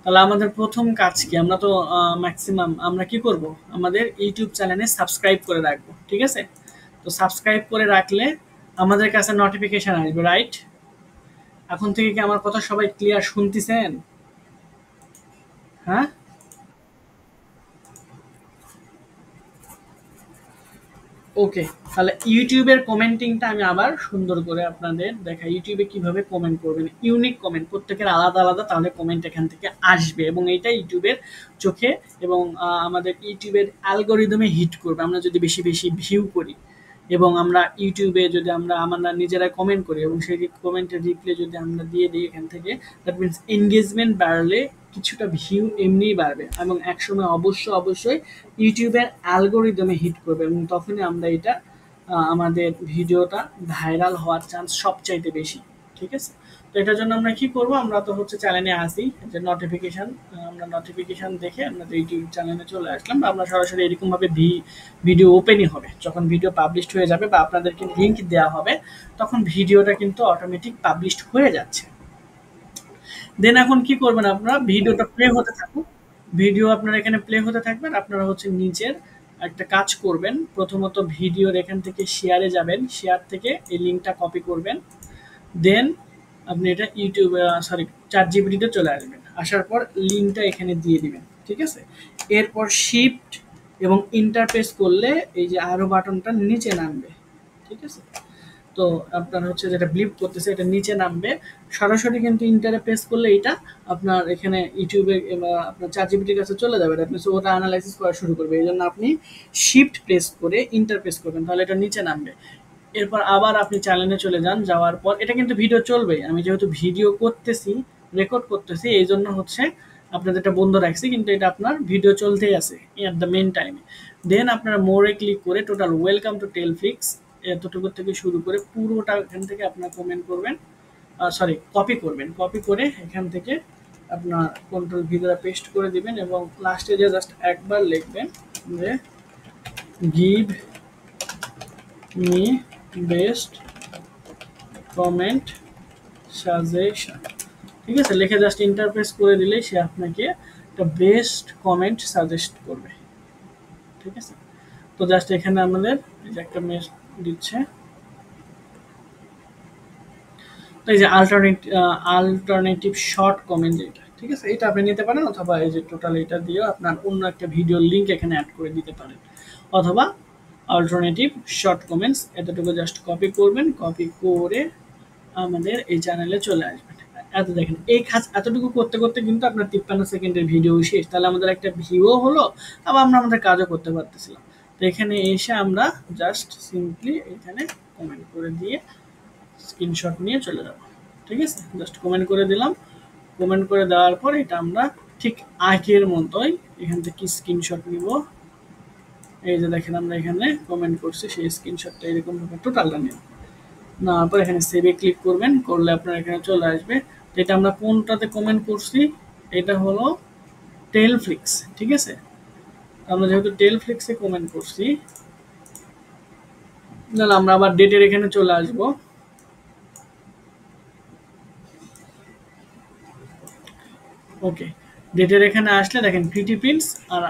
তাহলে আমাদের প্রথম কাজ কি, আমরা তো ম্যাক্সিমাম আমরা কি করব, আমাদের ইউটিউব চ্যানেলে সাবস্ক্রাইব করে রাখবো, ঠিক আছে। তো সাবস্ক্রাইব করে রাখলে আমাদের কাছে নোটিফিকেশন আসবে, রাইট? এখন থেকে কি আমার কথা সবাই ক্লিয়ার শুনতেছেন? হ্যাঁ, ওকে। তাহলে ইউটিউবের কমেন্টিংটা আমি আবার সুন্দর করে আপনাদের দেখাই। ইউটিউবে কিভাবে কমেন্ট করবেন, ইউনিক কমেন্ট, প্রত্যেকের আলাদা আলাদা, তাহলে কমেন্ট এখান থেকে আসবে এবং এইটা ইউটিউবের চোখে এবং আমাদের ইউটিউবের অ্যালগোরিদমে হিট করবে। আমরা যদি বেশি বেশি ভিউ করি এবং আমরা ইউটিউবে যদি আমরা নিজেরাই কমেন্ট করি এবং সেই কমেন্টের রিপ্লাই যদি আমরা দিয়ে দিই এখান থেকে, দ্যাট মিনস এনগেজমেন্ট বাড়লে কিছুটা ভিউ এমনিই বাড়বে এবং একসময় অবশ্যই ইউটিউবের অ্যালগোরিদমে হিট করবে এবং তখনই আমরা এটা আমাদের ভিডিওটা ভাইরাল হওয়ার চান্স সবচাইতে বেশি, ঠিক আছে। তো এটার জন্য আমরা কি করব, আমরা তো হচ্ছে চ্যানেলে আসি, যে নোটিফিকেশন, আমরা নোটিফিকেশন দেখে আমরা ইউটিউব চ্যানেলে চলে আসলাম, বা আমরা সরাসরি এরকমভাবে ভিডিও ওপেনই হবে যখন ভিডিও পাবলিশড হয়ে যাবে বা আপনাদেরকে লিঙ্ক দেওয়া হবে, তখন ভিডিওটা কিন্তু অটোমেটিক পাবলিশড হয়ে যাচ্ছে। দেন এখন কি করবেন, আপনারা ভিডিওটা প্লে হতে থাকুক, ভিডিও আপনার এখানে প্লে হতে থাকবেন। আপনারা হচ্ছে নিচের একটা কাজ করবেন, প্রথমত ভিডিওর এখান থেকে শেয়ারে যাবেন, শেয়ার থেকে এই লিঙ্কটা কপি করবেন। দেন আপনি এটা ইউটিউবে সরি চ্যাট জিপিটিতে চলে আসবেন, আসার পর লিঙ্কটা এখানে দিয়ে দিবেন, ঠিক আছে। এরপর শিফট এবং ইন্টারপ্রেস করলে এই যে আরো বাটনটা নিচে নামবে, ঠিক আছে। তো আপনার হচ্ছে যেটা ব্লিপ করতেছে এটা নিচে নামবে, সরাসরি কিন্তু ইন্টারে প্রেস করলে এটা আপনার এখানে ইউটিউবে আপনার চ্যাট জিপিটির কাছে চলে যাবে, আপনি ওটা অ্যানালাইসিস করা শুরু করবে। এই জন্য আপনি শিফট প্রেস করে ইন্টার প্রেস করবেন, তাহলে এটা নিচে নামবে। এরপর আবার আপনি চ্যানেলে চলে যান, যাওয়ার পর এটা কিন্তু ভিডিও চলবে, আমি যেহেতু ভিডিও করতেছি, রেকর্ড করতেছি, এই জন্য হচ্ছে আপনাদের এটা বন্ধ রাখছি, কিন্তু এটা আপনার ভিডিও চলতেই আছে এট দ্য মেন টাইমে। দেন আপনারা মোরে ক্লিক করে টোটাল ওয়েলকাম টু টেলফ্লিক্স এতটুকু থেকে শুরু করে পুরোটা এখান থেকে আপনার কমেন্ট করবেন, সরি কপি করবেন, কপি করে এখান থেকে আপনার কন্ট্রোল ভিতরে পেস্ট করে দিবেন এবং লাস্টে যে জাস্ট একবার লিখবেন যে give me best comment suggestion. ঠিক আছে, লিখে জাস্ট ইন্টারপ্রেস করে দিলেই সে আপনাকে একটা বেস্ট কমেন্ট সাজেস্ট করবে। ঠিক আছে, তো জাস্ট এখানে আমাদের এই যে একটা মেস দিচ্ছে, তো এই যে আল্টারনেটিভ শর্ট কমেন্ট যেটা, ঠিক আছে, এটা আপনি নিতে পারেন, অথবা এই যে টোটাল এটা দিয়েও আপনার অন্য একটা ভিডিওর লিঙ্ক এখানে অ্যাড করে দিতে পারেন, অথবা অল্টারনেটিভ শর্ট কমেন্টস এতটুকু জাস্ট কপি করবেন, কপি করে আমাদের এই চ্যানেলে চলে আসবেন। এত দেখেন এই কাজ এতটুকু করতে করতে কিন্তু আপনার 53 সেকেন্ডের ভিডিও শেষ। তাহলে আমাদের একটা ভিউও হলো, আবার আমরা আমাদের কাজও করতে পারতেছিলাম। তো এখানে এসে আমরা জাস্ট সিম্পলি এখানে কমেন্ট করে দিয়ে স্ক্রিনশট নিয়ে চলে যাব। ঠিক আছে, জাস্ট কমেন্ট করে দিলাম। কমেন্ট করে দেওয়ার পর এটা আমরা ঠিক আগের মতোই এখান থেকে স্ক্রিনশট নিব। এই যে দেখেন আমরা এখানে কমেন্ট করছি, সেই স্ক্রিনশটটা এরকম ভাবে টোটালটা নিব। নেওয়ার পর এখানে সেভে ক্লিক করবেন, করলে আপনার এখানে চলে আসবে। এটা আমরা কোনটাতে কমেন্ট করছি, এটা হলো টেলফ্লিক্স। ঠিক আছে, আমরা যেহেতু টেলফ্লিক্সে কমেন্ট করছি, তাহলে আমরা আবার ডেটের এখানে চলে আসব। ওকে, ডেটের এখানে আসলে দেখেন প্রিটি প্রিন্টস, আর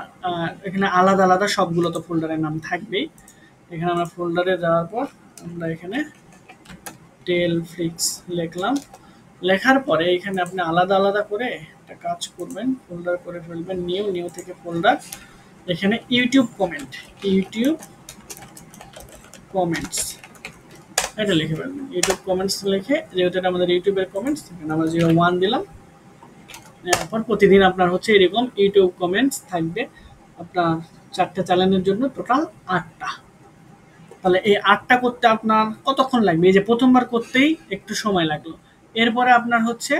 এখানে আলাদা আলাদা সবগুলো তো ফোল্ডারের নাম থাকবেই। এখানে আমরা ফোল্ডারে যাওয়ার পর আমরা এখানে টেলফ্লিক্স লিখলাম। লেখার পরে এখানে আপনি আলাদা আলাদা করে একটা কাজ করবেন, ফোল্ডার করে ফেলবেন, নিউ থেকে ফোল্ডার, এখানে ইউটিউব কমেন্টস এটা লিখে ফেলবেন। ইউটিউব কমেন্টস লিখে, যেহেতু এটা আমাদের ইউটিউবের কমেন্টস, এখানে আমরা 01 দিলাম। এরপর প্রতিদিন আপনার হচ্ছে এরকম ইউটিউব কমেন্টস থাকবে আপনার 4টা চ্যানেলের জন্য, টোটাল 8টা। তাহলে এই 8টা করতে আপনার কতক্ষণ লাগবে? এই যে প্রথমবার করতেই একটু সময় লাগলো। এরপরে আপনার হচ্ছে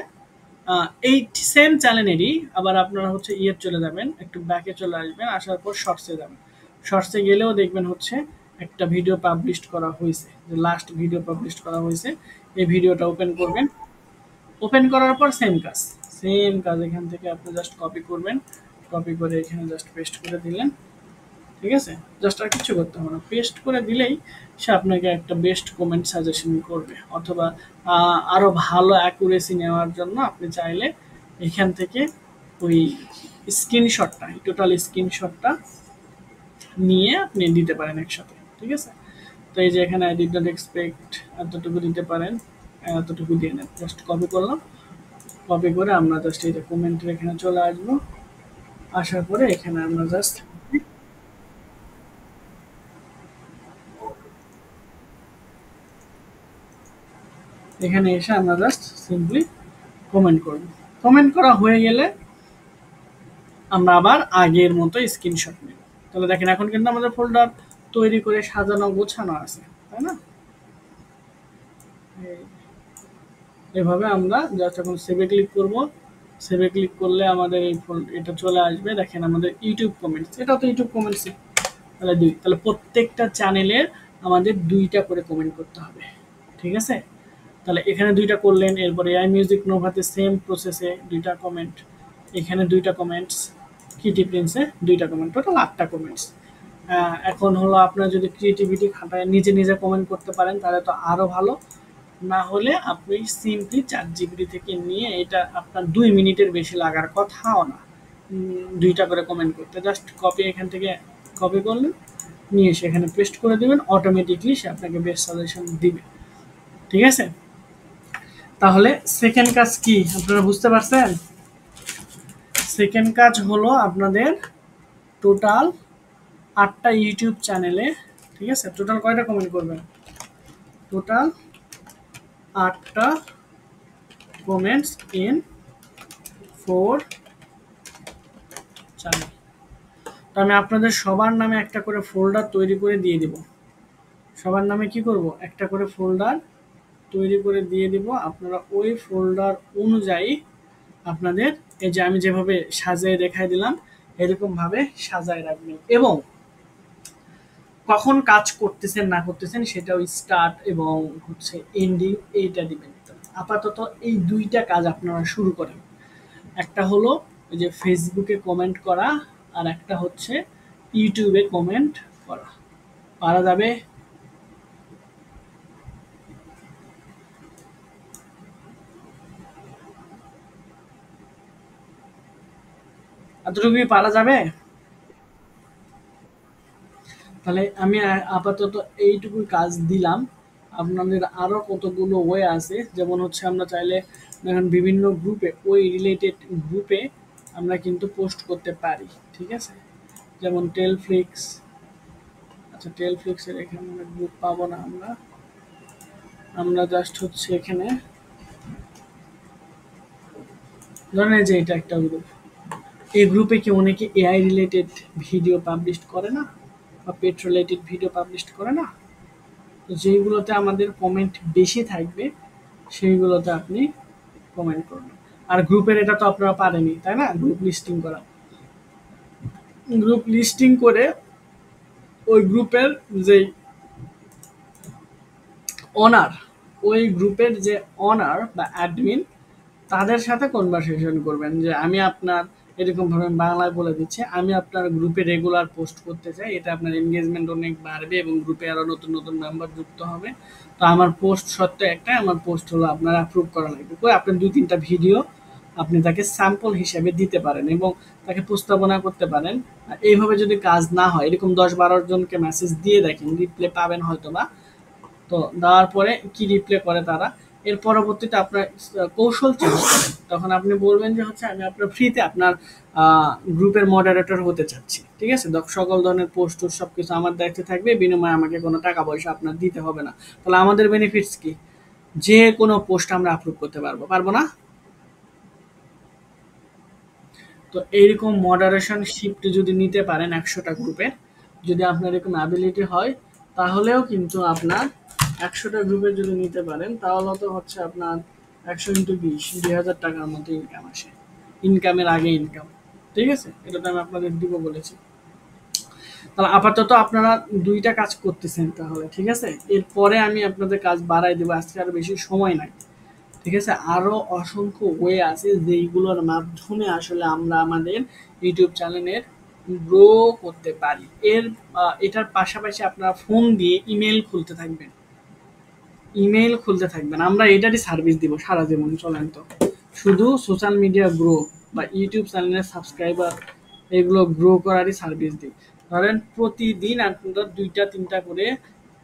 এই সেম চ্যানেলেরই আবার আপনারা হচ্ছে চলে যাবেন, একটু ব্যাকে চলে আসবেন, আসার পর শর্টসে যাবেন। শর্টসে গেলেও দেখবেন হচ্ছে একটা ভিডিও পাবলিশ করা হয়েছে, যে লাস্ট ভিডিও পাবলিশ করা হয়েছে, এই ভিডিওটা ওপেন করবেন। ওপেন করার পর সেম কাজ এখান থেকে আপনি জাস্ট কপি করবেন, কপি করে এখানে জাস্ট পেস্ট করে দিলেন। ঠিক আছে, জাস্ট আর কিছু করতে হবে না, পেস্ট করে দিলেই সে আপনাকে একটা বেস্ট কমেন্ট সাজেশন করবে। অথবা আরও ভালো অ্যাকুরেসি নেওয়ার জন্য আপনি চাইলে এখান থেকে ওই স্ক্রিনশটটা, টোটাল স্ক্রিনশটটা নিয়ে আপনি দিতে পারেন একসাথে। ঠিক আছে, তো এই যে এখানে আই ডিড নট এক্সপেক্ট এতটুকু দিতে পারেন, এতটুকু দিয়ে নেন। জাস্ট কপি করলাম, কপি করে আমরা জাস্ট এই যে কমেন্টের এখানে চলে আসবো। আসার পরে এখানে আমরা জাস্ট এখানে এসে আমরা জাস্ট সিম্পলি কমেন্ট করব। কমেন্ট করা হয়ে গেলে আমরা আবার আগের মতো স্ক্রিনশট নেব। তাহলে দেখেন এখন কিন্তু আমাদের ফোল্ডার তৈরি করে সাজানো গোছানো আছে, তাই না? এভাবে আমরা জাস্ট এখন সেভে ক্লিক করব। সেভে ক্লিক করলে আমাদের এই এটা চলে আসবে। দেখেন আমাদের ইউটিউব কমেন্টস, এটাও তো ইউটিউব কমেন্টসই। তাহলে তাহলে প্রত্যেকটা চ্যানেলের আমাদের 2টা করে কমেন্ট করতে হবে। ঠিক আছে, তাহলে এখানে 2টা করলেন, এরপরে আই মিউজিক নোভাতে সেম প্রসেসে 2টা কমেন্ট, এখানে 2টা কমেন্টস, কিটি প্রিন্সে 2টা কমেন্ট, টোটাল 8টা কমেন্টস। এখন হলো আপনার যদি ক্রিয়েটিভিটি খাটায় নিজে কমেন্ট করতে পারেন তাহলে তো আরও ভালো, না হলে আপনি সিম্পলি ChatGPT থেকে নিয়ে, এটা আপনার 2 মিনিটের বেশি লাগার কথাও না 2টা করে কমেন্ট করতে। জাস্ট কপি এখান থেকে কপি করলেন, নিয়ে সেখানে পেস্ট করে দেবেন, অটোমেটিকলি সে আপনাকে বেস্ট সাজেশন দিবে। ঠিক আছে, তাহলে সেকেন্ড কাজ কি আপনারা বুঝতে পারছেন? সেকেন্ড কাজ হলো আপনাদের টোটাল 8টা ইউটিউব চ্যানেলে, ঠিক আছে, টোটাল কয়টা কমেন্ট করবেন? টোটাল 8টা কমেন্টস ইন 4 চ্যানেল। তো আমি আপনাদের সবার নামে একটা করে ফোল্ডার তৈরি করে দিয়ে দিব। সবার নামে কি করব? একটা করে ফোল্ডার তৈরি করে দিয়ে দিব। আপনারা ওই ফোল্ডার অনুযায়ী আপনাদের এই যে আমি যেভাবে সাজিয়ে দেখাই দিলাম এরকমভাবে সাজায় রাখবেন, এবং কখন কাজ করতেছেন না করতেছেন সেটাও স্টার্ট এবং হচ্ছে এন্ডিং এইটা দিবেন। আপাতত এই 2টা কাজ আপনারা শুরু করেন। একটা হলো ওই যে ফেসবুকে কমেন্ট করা, আর একটা হচ্ছে ইউটিউবে কমেন্ট করা। পারা যাবে? এতটুকুই পারা যাবে? তাহলে আমি আপাতত এইটুকুই কাজ দিলাম। আপনাদের আরো কতগুলো ওয়ে আছে, যেমন হচ্ছে আমরা চাইলে দেখেন বিভিন্ন গ্রুপে, ওই রিলেটেড গ্রুপে আমরা কিন্তু পোস্ট করতে পারি। ঠিক আছে, যেমন টেলফ্লিক্স। আচ্ছা, টেলফ্লিক্সের এখানে গ্রুপ পাবো না আমরা। আমরা জাস্ট হচ্ছে এখানে ধরেন এই যে এটা একটা গ্রুপ। এই গ্রুপে কি অনেকে এআই রিলেটেড ভিডিও পাবলিশ করে না, বা পেট রিলেটেড ভিডিও পাবলিশ করে না? তো যেইগুলোতে আমাদের কমেন্ট বেশি থাকবে সেইগুলোতে আপনি কমেন্ট করবেন। আর গ্রুপের এটা তো আপনারা পারেনই, তাই না? গ্রুপ লিস্টিং করা। গ্রুপ লিস্টিং করে ওই গ্রুপের যে অনার, ওই গ্রুপের যে অনার বা অ্যাডমিন, তাদের সাথে কনভারসেশন করবেন যে আমি আপনার, এরকম ভাবে বাংলায় বলে দিচ্ছে, আমি আপনার গ্রুপে রেগুলার পোস্ট করতে চাই, এটা আপনার এনগেজমেন্ট অনেক বাড়বে এবং গ্রুপে আরো নতুন নতুন মেম্বার যুক্ত হবে। তো আমার পোস্ট সত্য একটা, আমার পোস্ট হলো আপনার অ্যাপ্রুভ করা লাগবে। করে আপনার 2-3টা ভিডিও আপনি তাকে স্যাম্পল হিসেবে দিতে পারেন এবং তাকে প্রস্তাবনা করতে পারেন। আর এইভাবে যদি কাজ না হয়, এরকম 10-12 জনকে মেসেজ দিয়ে দেখেন, রিপ্লে পাবেন হয়তো বা। তো দেওয়ার পরে কি রিপ্লে করে তারা, এর পরবর্তীতে আপনার কৌশল চেঞ্জ করেন। তখন আপনি বলবেন যে হচ্ছে আমি আপনার ফ্রিতে আপনার গ্রুপের মডারেটর হতে চাচ্ছি। ঠিক আছে, সকল ধরনের পোস্ট সব কিছু আমার দায়িত্বে থাকবে, বিনিময়ে আমাকে কোনো টাকা পয়সা আপনার দিতে হবে না। তাহলে আমাদের বেনিফিটস কি? যে কোনো পোস্ট আমরা আপলোড করতে পারবো, পারবো না? তো এইরকম মডারেশন শিফট যদি নিতে পারেন 100টা গ্রুপের, যদি আপনার এরকম অ্যাবিলিটি হয়, তাহলেও কিন্তু আপনার 100টা গ্রুপে যদি নিতে পারেন, তাহলে তো হচ্ছে আপনার 100 × 20 2,000 টাকার মতো ইনকাম আসে। ইনকামের আগে ইনকাম। ঠিক আছে, এটা তো আমি আপনাদের দিব বলেছি। তাহলে আপাতত আপনারা 2টা কাজ করতেছেন তাহলে, ঠিক আছে। এরপরে আমি আপনাদের কাজ বাড়াই দেবো, আজকে আর বেশি সময় নাই। ঠিক আছে, আরো অসংখ্য ওয়ে আছে যেইগুলোর মাধ্যমে আসলে আমরা আমাদের ইউটিউব চ্যানেলের গ্রো করতে পারি। এটার পাশাপাশি আপনারা ফোন দিয়ে ইমেল খুলতে থাকবেন, ইমেল খুলতে থাকবেন, আমরা এটারই সার্ভিস দিব সারা জীবন। চলেন তো, শুধু সোশ্যাল মিডিয়া গ্রো বা ইউটিউব চ্যানেলের সাবস্ক্রাইবার এগুলো গ্রো করারই সার্ভিস দিই। ধরেন প্রতিদিন আপনারা 2-3টা করে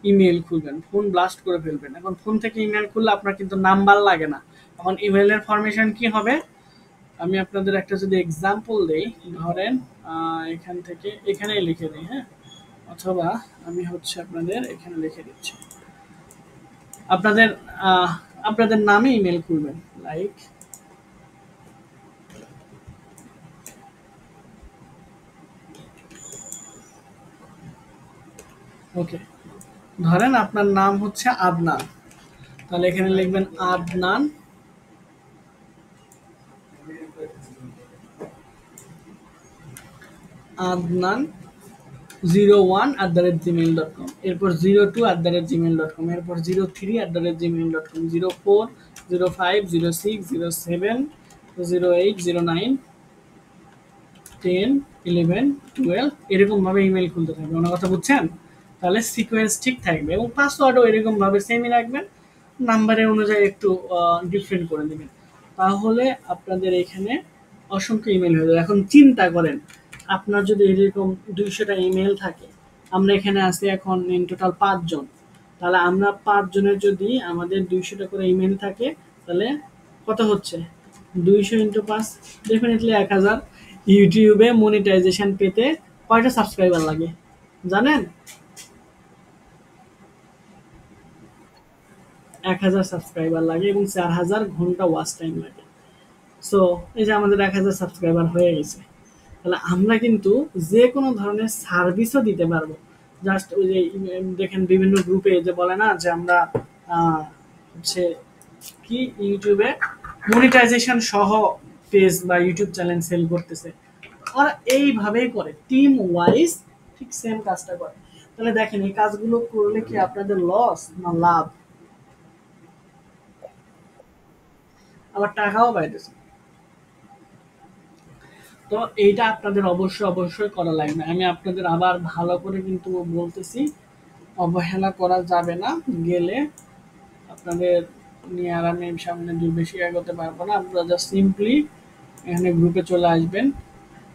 ইমেল খুলবেন, ফোন ব্লাস্ট করে ফেলবেন। এখন ফোন থেকে ইমেল খুললে আপনার কিন্তু নাম্বার লাগে না। এখন ইমেলের ফরমেশন কি হবে, আমি আপনাদের একটা যদি এক্সাম্পল দেই, ধরেন এখান থেকে এখানে লিখে দিই, হ্যাঁ, অথবা আমি হচ্ছে আপনাদের এখানে লিখে দিচ্ছি। আপনাদের আপনাদের নামে ইমেল খুলবেন, লাইক ওকে। ধরেন আপনার নাম হচ্ছে আদনান, তাহলে এখানে লিখবেন আদনান, আদনান 01@gmail.com, এরপর 02@gmail.com, এরপর 03@gmail.com, 04, 05, 06, 07, 08, 09, 10, 11, 12, এরকম ভাবে ইমেল খুলতে থাকবে। ওনার কথা বুঝছেন? তাহলে সিকোয়েন্স ঠিক থাকবে এবং পাসওয়ার্ডও এরকম ভাবে সেমই রাখবেন, নাম্বারের অনুযায়ী একটু ডিফারেন্ট করে দেবেন। তাহলে আপনাদের এখানে অসংখ্য ইমেল হয়ে যাবে। এখন চিন্তা করেন, আপনার যদি এরকম 200টা ইমেল থাকে, আমরা এখানে আছি এখন ইন টোটাল 5 জন, তাহলে আমরা 5 জনের যদি আমাদের 200টা করে ইমেল থাকে, তাহলে কত হচ্ছে? 200 × 5, ডেফিনেটলি 1000। ইউটিউবে মনিটাইজেশন পেতে কয়টা সাবস্ক্রাইবার লাগে জানেন? 1000 সাবস্ক্রাইবার লাগে এবং 4000 ঘন্টা ওয়াচ টাইম লাগে। সো এই যে আমাদের 1000 সাবস্ক্রাইবার হয়ে গেছে, তাহলে আমরা কিন্তু যে কোনো ধরনের সার্ভিসও দিতে পারবো। জাস্ট ওই যে দেখেন বিভিন্ন গ্রুপে যে বলে না যে আমরা হচ্ছে কি ইউটিউবে মনিটাইজেশন সহ পেজ বা ইউটিউব চ্যানেল সেল করতেছে, ওরা এইভাবেই করে টিম ওয়াইজ, ঠিক সেম কাজটা করে। তাহলে দেখেন এই কাজগুলো করলে কি আপনাদের লস না লাভ? আবার টাকাও পাইতেছে। তো এইটা আপনাদের অবশ্যই অবশ্যই করা লাগবে। আমি আপনাদের আবার ভালো করে কিন্তু বলতেছি, অবহেলা করা যাবে না। গেলে আপনাদের নিয়ে আর আমি সামনে বেশি এগোতে পারবো না। আপনারা জাস্ট সিম্পলি এখানে গ্রুপে চলে আসবেন,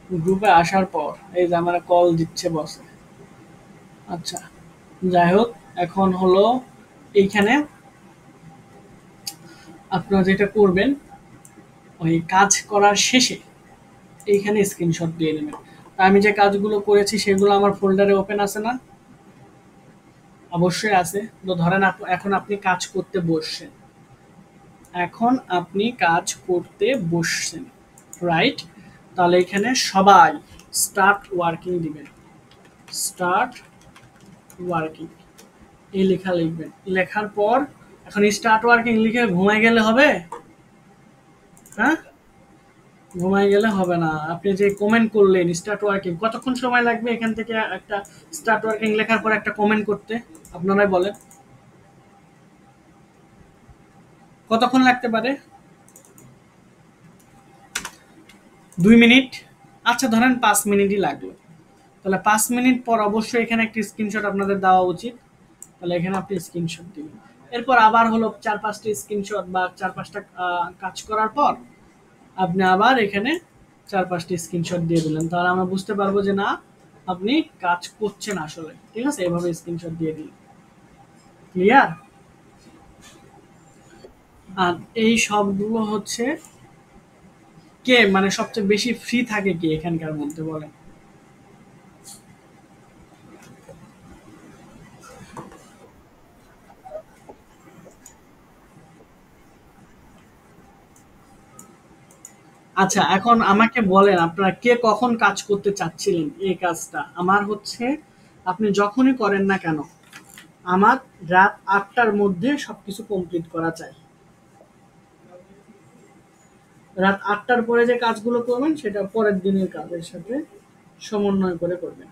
গ্রুপে আসার পর এই যে আমার কল দিচ্ছে বসে। আচ্ছা, যাই হোক, এখন হলো এইখানে আপনারা যেটা করবেন, ওই কাজ করার শেষে এইখানে স্ক্রিনশট দিয়ে নেবেন। তা আমি যে কাজগুলো করেছি সেগুলো আমার ফোল্ডারে ওপেন আছে না? অবশ্যই আছে। তো ধরেন এখন আপনি কাজ করতে বসছেন, এখন আপনি কাজ করতে বসছেন, রাইট? তাহলে এখানে সবাই স্টার্ট ওয়ার্কিং দিবেন। স্টার্ট ওয়ার্কিং এই লেখা লিখবেন। লেখার পর এখন স্টার্ট ওয়ার্কিং লিখে ঘুমাই গেলে হবে? হ্যাঁ, ঘুমাই গেলে হবে না। আপনি যে কমেন্ট করলেন স্টার্ট ওয়ার্কিং, কতক্ষণ সময় লাগবে এখান থেকে একটা স্টার্ট ওয়ার্কিং লেখার পর একটা কমেন্ট করতে? আপনারাই বলেন কতক্ষণ লাগতে পারে? 2 মিনিট? আচ্ছা, ধরেন 5 মিনিটই লাগলো। তাহলে 5 মিনিট পর অবশ্যই এখানে একটি স্ক্রিনশট আপনাদের দেওয়া উচিত। তাহলে এখানে আপনি স্ক্রিনশট দিবেন। এরপর আবার হলো 4-5টি স্ক্রিনশট বা 4-5টা কাজ করার পর আপনি আবার এখানে 4-5টি স্ক্রিনশট দিয়ে দিলেন। তাহলে আমরা বুঝতে পারবো যে না, আপনি কাজ করছেন আসলে। ঠিক আছে, এভাবে স্ক্রিনশট দিয়ে দিন। ক্লিয়ার? আর এই সবগুলো হচ্ছে কে মানে সবচেয়ে বেশি ফ্রি থাকে কে এখানকার মধ্যে বলেন? আচ্ছা, এখন আমাকে বলেন আপনারা কে কখন কাজ করতে চাচ্ছিলেন এই কাজটা? আমার হচ্ছে আপনি যখনই করেন না কেন, আমার রাত 8টার মধ্যে সবকিছু কমপ্লিট করা চাই। রাত 8টার পরে যে কাজগুলো করবেন সেটা পরের দিনের কাজের সাথে সমন্বয় করে করবেন।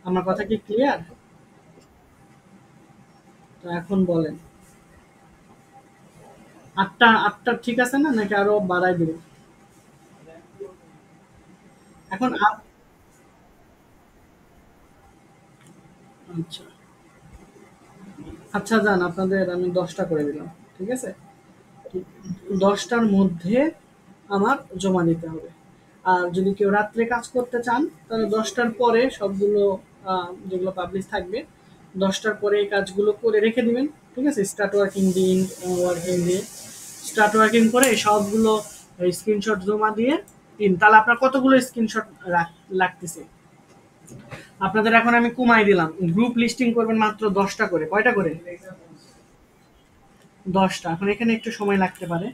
আমার কথা কি ক্লিয়ার? তো এখন বলেন, 8টা ঠিক আছে না, নাকি আরো বাড়াই দেব? এখন আচ্ছা, আচ্ছা যান, আপনাদের আমি 10টা করে দিলাম। ঠিক আছে, 10টার মধ্যে আমার জমা দিতে হবে। আর যদি কেউ রাত্রে কাজ করতে চান তাহলে 10টার পরে সবগুলো যেগুলো পাবলিশ থাকবে 10টার পরে এই কাজগুলো করে রেখে দিবেন। ঠিক আছে, স্টার্ট ওয়ার্কিং দিন, ওয়ার্কিং দিয়ে স্টার্ট ওয়ার্কিং করে এই সবগুলো স্ক্রিনশট জমা দিয়ে দিন। তাহলে আপনার কতগুলো স্ক্রিনশট লাগতেছে? আপনাদের এখন আমি কমাই দিলাম, গ্রুপ লিস্টিং করবেন মাত্র 10টা করে। কয়টা করে? 10টা। এখন এখানে একটু সময় লাগতে পারে।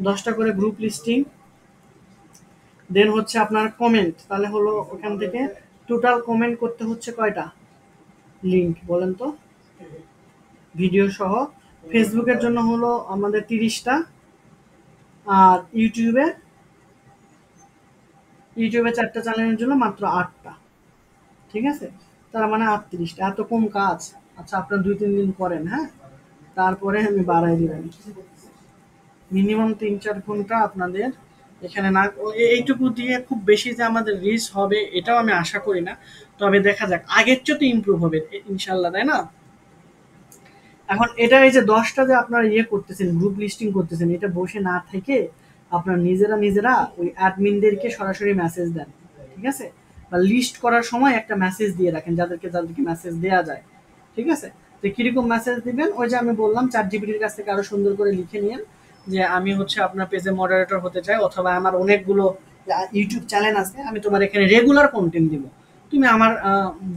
10টা করে গ্রুপ লিস্টিং, দেন হচ্ছে আপনার কমেন্ট। তাহলে হলো ওখান থেকে টোটাল কমেন্ট করতে হচ্ছে কয়টা লিঙ্ক বলেন তো, ভিডিও সহ? ফেসবুকের জন্য হলো আমাদের 30টা, আর ইউটিউবে 4টা চ্যানেলের জন্য মাত্র 8টা। ঠিক আছে, তার মানে 38টা। এত কম কাজ? আচ্ছা, আপনার 2-3 দিন করেন, হ্যাঁ, তারপরে আমি বাড়াই দিবেন। মিনিমাম 3-4 ঘন্টা আপনাদের এখানে না, এইটুকু দিয়ে খুব বেশি যে আমাদের রিচ হবে এটাও আমি আশা করি না। তবে দেখা যাক, আগের চেয়ে তো ইমপ্রুভ হবে ইনশাল্লাহ, তাই না? এখন এটা এই যে 10টা যে আপনারা ইয়ে করতেছেন, গ্রুপ লিস্টিং করতেছেন, এটা বসে না থেকে আপনারা নিজেরা নিজেরা ওই অ্যাডমিনদেরকে সরাসরি মেসেজ দেন। ঠিক আছে, বা লিস্ট করার সময় একটা মেসেজ দিয়ে রাখেন যাদেরকে যাদেরকে মেসেজ দেওয়া যায়। ঠিক আছে, তো কিরকম মেসেজ দিবেন? ওই যে আমি বললাম, চ্যাট জিপিটির কাছ থেকে আরো সুন্দর করে লিখে নিন যে আমি হচ্ছে আপনার পেজে মডারেটর হতে চাই, অথবা আমার অনেকগুলো ইউটিউব চ্যানেল আছে, আমি তোমার এখানে রেগুলার কন্টেন্ট দিব। তুমি আমার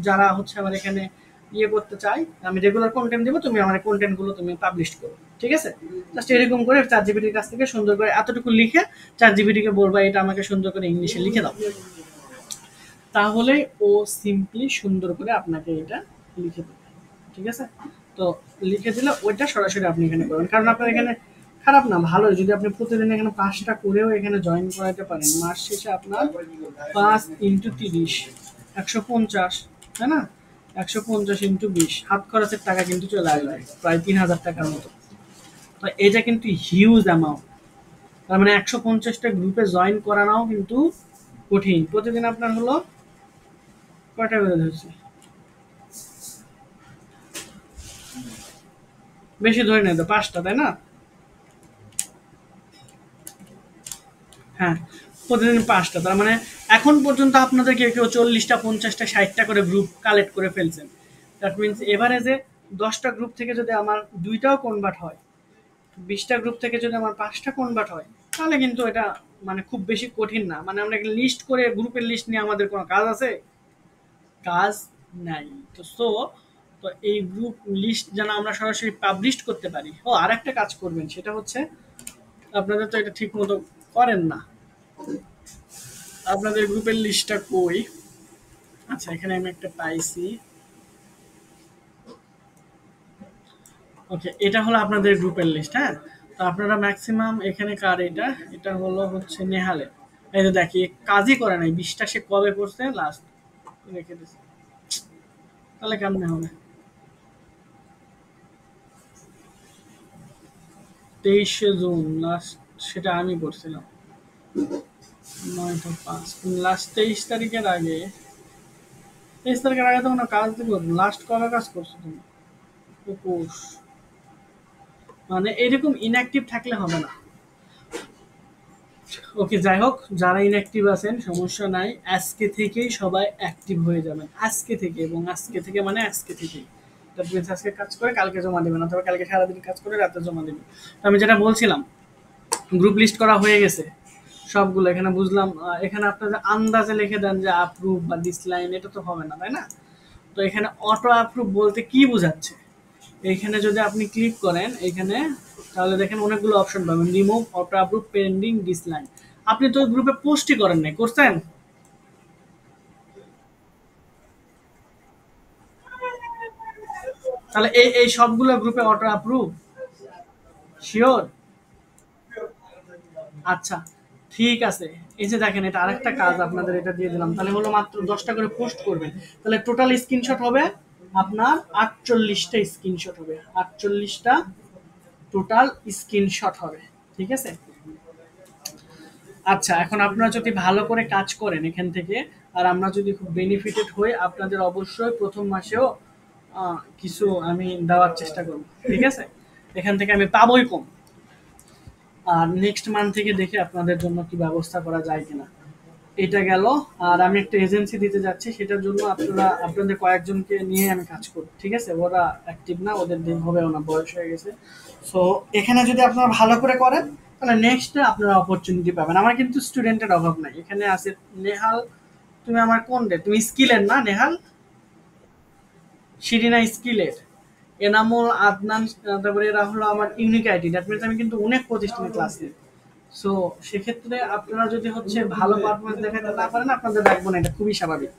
যারা হচ্ছে আমার এখানে ইয়ে করতে চাই, আমি রেগুলার কন্টেন্ট দিব, তুমি আমার কন্টেন্ট গুলো তুমি পাবলিশ করো। ঠিক আছে, জাস্ট এরকম করে চ্যাট জিপিটির কাছ থেকে সুন্দর করে এতটুকু লিখে চ্যাট জিপিটি কে বলবা এটা আমাকে সুন্দর করে ইংলিশে লিখে দাও। তাহলে ও সিম্পলি সুন্দর করে আপনাকে এটা লিখে দেবে। ঠিক আছে, তো লিখে দিলে ওইটা সরাসরি আপনি এখানে করবেন, কারণ আপনার এখানে খারাপ না, ভালো যদি আপনি প্রতিদিন এখানে 5টা করেও এখানে জয়েন করাতে পারেন। মাস শেষে আপনার 5 × 30 150, তাই না? 150 × 20 হাত খরচের টাকা কিন্তু চলে আসবে প্রায় 3000 টাকার মতো। তো এটা কিন্তু হিউজ অ্যামাউন্ট। তার মানে 150টা গ্রুপে জয়েন করানোও কিন্তু কঠিন। প্রতিদিন আপনার হলো কয়টা করে ধরছি, বেশি ধরে নেই তো, 5টা, তাই না? হ্যাঁ, প্রতিদিন 5টা, তার মানে এখন পর্যন্ত আপনাদের কেউ কেউ 40টা, 50টা, 60টা করে গ্রুপ কালেক্ট করে ফেলছেন। দ্যাট মিনস এভারেজে 10টা গ্রুপ থেকে যদি আমার 2টাও কনভার্ট হয়, 20টা গ্রুপ থেকে যদি আমার 5টা কনভার্ট হয়, তাহলে কিন্তু এটা মানে খুব বেশি কঠিন না। মানে আমরা লিস্ট করে গ্রুপের লিস্ট নিয়ে আমাদের কোনো কাজ আছে? কাজ নাই। তো তো এই গ্রুপ লিস্ট যেন আমরা সরাসরি পাবলিশ করতে পারি। ও আর একটা কাজ করবেন, সেটা হচ্ছে আপনাদের তো এটা ঠিক মতো করেন না। আপনাদের গ্রুপের লিস্টটা কই? আচ্ছা, এখানে আমি একটা পাইছি। ওকে, এটা হলো আপনাদের গ্রুপের লিস্ট, হ্যাঁ? তো আপনারা ম্যাক্সিমাম এখানে কার এটা? এটা হলো হচ্ছে নেহালের। এই যে দেখি কাজই করে নাই, 20টা সে কবে করছে লাস্ট রেখে দিছে। তাহলে কেমনে হবে? 23শে জুন লাস্ট, সেটা আমি করছিলাম। 9টা 5, লাস্ট 23 তারিখের আগে। 23 তারিখের আগে তো কোনো কাজ দিব। লাস্ট কবে কাজ করছো তুমি? 21। মানে এরকম ইনঅ্যাক্টিভ থাকলে হবে না। ওকে, যাই হোক, যারা ইনঅ্যাক্টিভ আছেন সমস্যা নাই, আজকে থেকেই সবাই অ্যাক্টিভ হয়ে যাবেন। আজকে থেকে, এবং আজকে থেকে মানে আজকে থেকেই। দ্যাট মিনস আজকে কাজ করে কালকে জমা দেবেন, অথবা কালকে সারাদিন কাজ করে রাতে জমা দেবেন। তো আমি যেটা বলছিলাম, গ্রুপ লিস্ট করা হয়ে গেছে সবগুলো। এখানে বুঝলাম এখানে আপনারা আন্দাজে লিখে দেন যে অ্যাপ্রুভ বা ডিসলাইন, এটা তো হবে না, তাই না? তো এখানে অটো অ্যাপ্রুভ বলতে কি বোঝাচ্ছে? এইখানে যদি আপনি ক্লিক করেন এখানে, তাহলে দেখেন অনেকগুলো অপশন পাবেন। Remove, auto approve, pending, ডিসলাইন। আপনি তো গ্রুপে পোস্টই করেন নাই, করছেন? তাহলে এই এই সবগুলো গ্রুপে অটো অ্যাপ্রুভ? শিওর? আচ্ছা, ঠিক আছে। এই যে দেখেন, এটা আরেকটা কাজ আপনাদের এটা দিয়ে দিলাম। তাহলে হলো মাত্র 10টা করে পোস্ট করবেন। তাহলে টোটাল স্ক্রিনশট হবে আপনার 48টা স্ক্রিনশট হবে। 48টা টোটাল স্ক্রিনশট হবে। ঠিক আছে? আচ্ছা, এখন আপনারা যদি ভালো করে কাজ করেন এখান থেকে, আর আমরা যদি খুব বেনিফিটেড হই, আপনাদের অবশ্যই প্রথম মাসেও কিছু আমি দেওয়ার চেষ্টা করব। ঠিক আছে? এখান থেকে আমি পাবোই কম। আর নেক্সট মান্থ থেকে দেখে আপনাদের জন্য কি ব্যবস্থা করা যায় কিনা। এটা গেল। আর আমি একটা এজেন্সি দিতে যাচ্ছি, সেটার জন্য আপনারা আপনাদের কয়েকজনকে নিয়ে আমি কাজ করব। ঠিক আছে? ওরা অ্যাক্টিভ না, ওদের দিয়ে হবেও না, বয়স হয়ে গেছে। সো এখানে যদি আপনারা ভালো করে করেন, তাহলে নেক্সটে আপনারা অপরচুনিটি পাবেন। আমার কিন্তু স্টুডেন্টের অভাব নাই। এখানে আছে নেহাল। তুমি আমার কোন ডে? তুমি স্কিলের না নেহাল? শিরিনা স্কিলের। এনামুল, আদনান, তারপরে এরা হলো আমার ইউনিক আইডি। দ্যাট মিনস আমি কিন্তু অনেক প্রতিষ্ঠানে ক্লাস নিই। সো সেক্ষেত্রে আপনারা যদি হচ্ছে ভালো পারফরমেন্স দেখাতে না পারেন, আপনাদের রাখবো না, এটা খুবই স্বাভাবিক।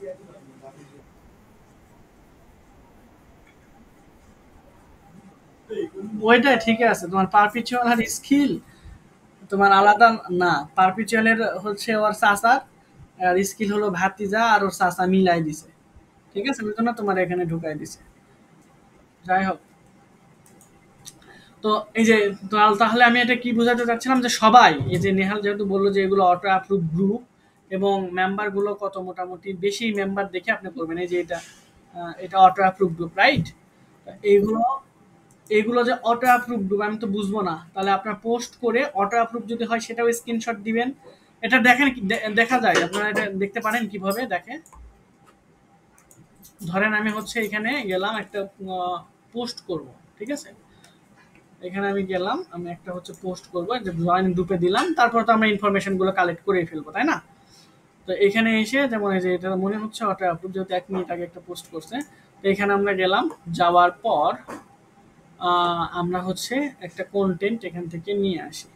ওইটা ঠিক আছে, তোমার পারপিচুয়াল আর স্কিল তোমার আলাদা না। পারপিচুয়ালের হচ্ছে ওর চাচার, আর স্কিল হলো ভাতিজা আর ওর চাচা মিলাই দিছে। ঠিক আছে, ওই জন্য তোমার এখানে ঢুকাই দিছে। যাই হোক, তো এই যে, তাহলে আমি এটা কি বোঝাতে চাচ্ছিলাম, যে সবাই এই যে নেহাল যেহেতু বললো যে এগুলো অটো অ্যাপ্রুভ গ্রুপ, এবং মেম্বার গুলো কত মোটামুটি বেশি মেম্বার দেখে আপনি করবেন। এই যে এটা এটা অটো অ্যাপ্রুভ গ্রুপ, রাইট? এইগুলো এইগুলো যে অটো অ্যাপ্রুভ গ্রুপ, আমি তো বুঝবো না। তাহলে আপনার পোস্ট করে অটো অ্যাপ্রুভ যদি হয়, সেটাও স্ক্রিনশট দিবেন। এটা দেখেন দেখা যায়, আপনারা এটা দেখতে পারেন কিভাবে দেখে। ধরেন আমি হচ্ছে এখানে গেলাম, একটা পোস্ট করব। ঠিক আছে? এখানে আমি গেলাম, আমি একটা হচ্ছে পোস্ট করবো, যে জয়েন গ্রুপে দিলাম, তারপর তো আমরা ইনফরমেশন গুলো কালেক্ট করে ফেলবো, তাই না? তো এখানে এসে যেমন এই যে এটা মনে হচ্ছে অটো অ্যাপ্রুভ, যেহেতু 1 মিনিট আগে একটা পোস্ট করছে। তো এখানে আমরা গেলাম, যাওয়ার পর আমরা হচ্ছে একটা কন্টেন্ট এখান থেকে নিয়ে আসি।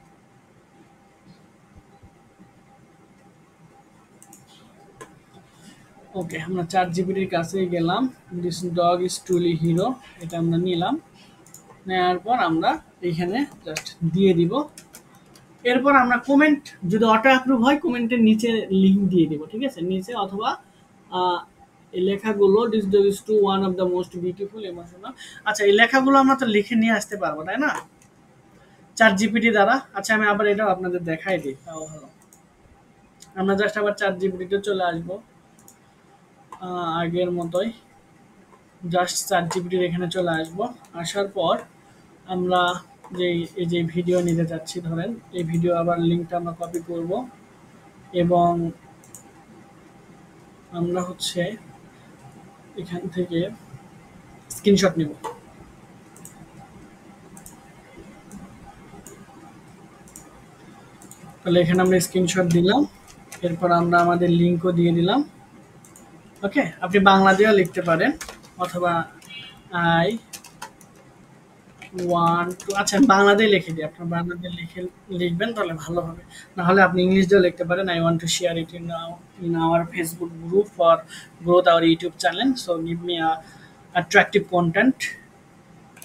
ওকে, আমরা 4 জিবির কাছেই গেলাম। This dog is truly hero, এটা আমরা নিলাম। নেওয়ার পর আমরা এখানে জাস্ট দিয়ে দিব। এরপর আমরা কমেন্ট, যদি অটো অ্যাপ্রুভ হয় কমেন্টের নিচে লিঙ্ক দিয়ে দিব। ঠিক আছে? নিচে, অথবা এই লেখাগুলো, this dog is too one of the most beautiful emotional. আচ্ছা, এই লেখাগুলো আমরা তো লিখে নিয়ে আসতে পারবো, তাই না? 4 জিবিটি দ্বারা। আচ্ছা, আমি আবার এটাও আপনাদের দেখাই দিই, তাও ভালো। আমরা জাস্ট আবার 4 জিবিটিতে চলে আসবো, আগের মতোই। জাস্ট 4 জিবিটির এখানে চলে আসবো। আসার পর আমরা যে এই যে ভিডিও নিতে চাচ্ছি, ধরেন এই ভিডিও আবার লিঙ্কটা আমরা কপি করব। এবং আমরা হচ্ছে এখান থেকে স্ক্রিনশট নিব। তাহলে এখানে আমরা স্ক্রিনশট দিলাম, এরপর আমরা আমাদের লিঙ্কও দিয়ে দিলাম। ওকে, আপনি বাংলা দিয়েও লিখতে পারেন অথবা আই ওয়ান টু, আচ্ছা বাংলা দিয়ে লিখে দিই, আপনার বাংলা দিয়ে লিখবেন তাহলে ভালো হবে। না হলে আপনি ইংলিশ দিয়েও লিখতে পারেন, I want to share it in our Facebook group for growth our YouTube channel, so give me attractive content.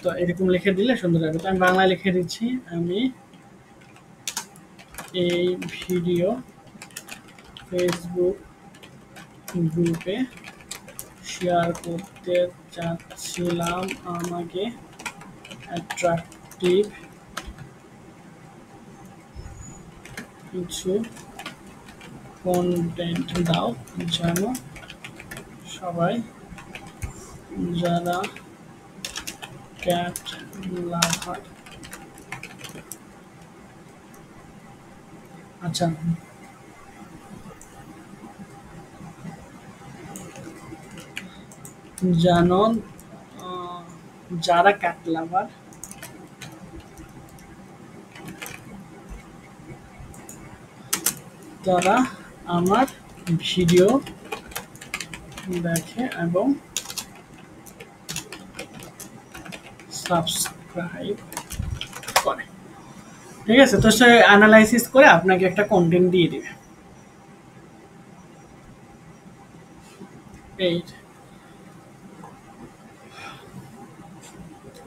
তো এরকম লিখে দিলে সুন্দর হবে। তো আমি বাংলায় লিখে দিচ্ছি, আমি এই ভিডিও ফেসবুক গ্রুপে শেয়ার করতে চাচ্ছিলাম, আমাকে অ্যাট্রাকটিভ কিছু কন্টেন্ট দাও যেন সবাই যারা ক্যাট লাভার, আচ্ছা জানো যারা ক্যাট লাভার তারা আমার ভিডিও দেখে এবং সাবস্ক্রাইব করে। ঠিক আছে, তো সে অ্যানালাইসিস করে আপনাকে একটা কন্টেন্ট দিয়ে দিবে।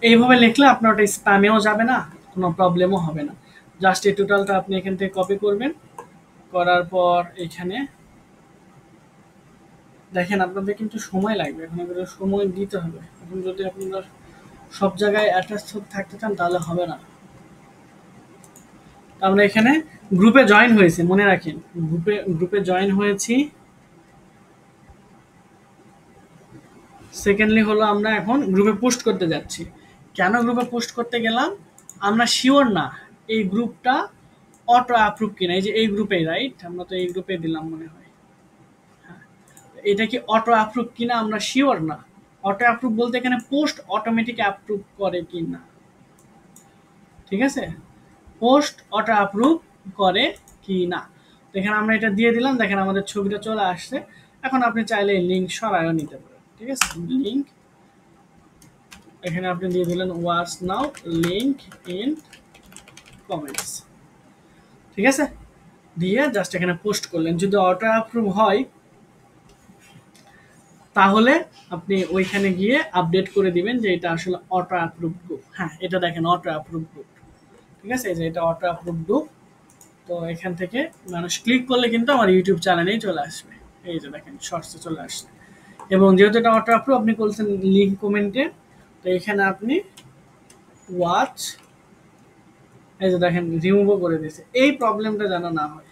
এইভাবে লিখলে আপনার ওটা স্প্যামেও যাবে না, কোনো প্রবলেমও হবে না। জাস্ট এই টোটালটা আপনি এখান থেকে কপি করবেন, করার পর এখানে দেখেন আপনাদের কিন্তু সময় লাগবে, এখন এগুলো সময় দিতে হবে। এখন যদি আপনারা সব জায়গায় অ্যাটাচ থাকতে চান তাহলে হবে না। আমরা এখানে গ্রুপে জয়েন হয়েছি, মনে রাখেন গ্রুপে জয়েন হয়েছি। সেকেন্ডলি হলো আমরা এখন গ্রুপে পোস্ট করতে যাচ্ছি। কেন গ্রুপে পোস্ট করতে গেলাম, আমরা শিওর না এই গ্রুপটা অটো অ্যাপ্রুভ কিনা। এই যে এই গ্রুপে, রাইট, আমরা তো এই গ্রুপে দিলাম মনে হয়, হ্যাঁ, এটা কি অটো অ্যাপ্রুভ কিনা আমরা শিওর না। অটো অ্যাপ্রুভ বলতে এখানে পোস্ট অটোমেটিক অ্যাপ্রুভ করে কিনা, ঠিক আছে, পোস্ট অটো অ্যাপ্রুভ করে কি না। এখানে আমরা এটা দিয়ে দিলাম, দেখেন আমাদের ছবিটা চলে আসছে। এখন আপনি চাইলে লিঙ্ক সরাইও নিতে পারেন, ঠিক আছে। লিঙ্ক এখানে আপনি দিয়ে দিলেন watch now link in comments, ঠিক আছে, দিয়ে জাস্ট এখানে পোস্ট করলেন। যদি অটো অ্যাপ্রুভ হয় তাহলে আপনি ওইখানে গিয়ে আপডেট করে দিবেন যে এটা আসলে অটো অ্যাপ্রুভ গ্রুপ। হ্যাঁ, এটা দেখেন অটো অ্যাপ্রুভ গ্রুপ, ঠিক আছে, এই যে এটা অটো অ্যাপ্রুভ গ্রুপ। তো এখান থেকে মানুষ ক্লিক করলে কিন্তু আমার ইউটিউব চ্যানেলেই চলে আসবে। এই যে দেখেন শর্টসে চলে আসছে। এবং যেহেতু এটা অটো অ্যাপ্রুভ, আপনি করছেন লিঙ্ক কমেন্টে, তো এখানে আপনি ওয়াচ, এই যে দেখেন রিমুভও করে দিয়েছে। এই প্রবলেমটা যেন না হয়।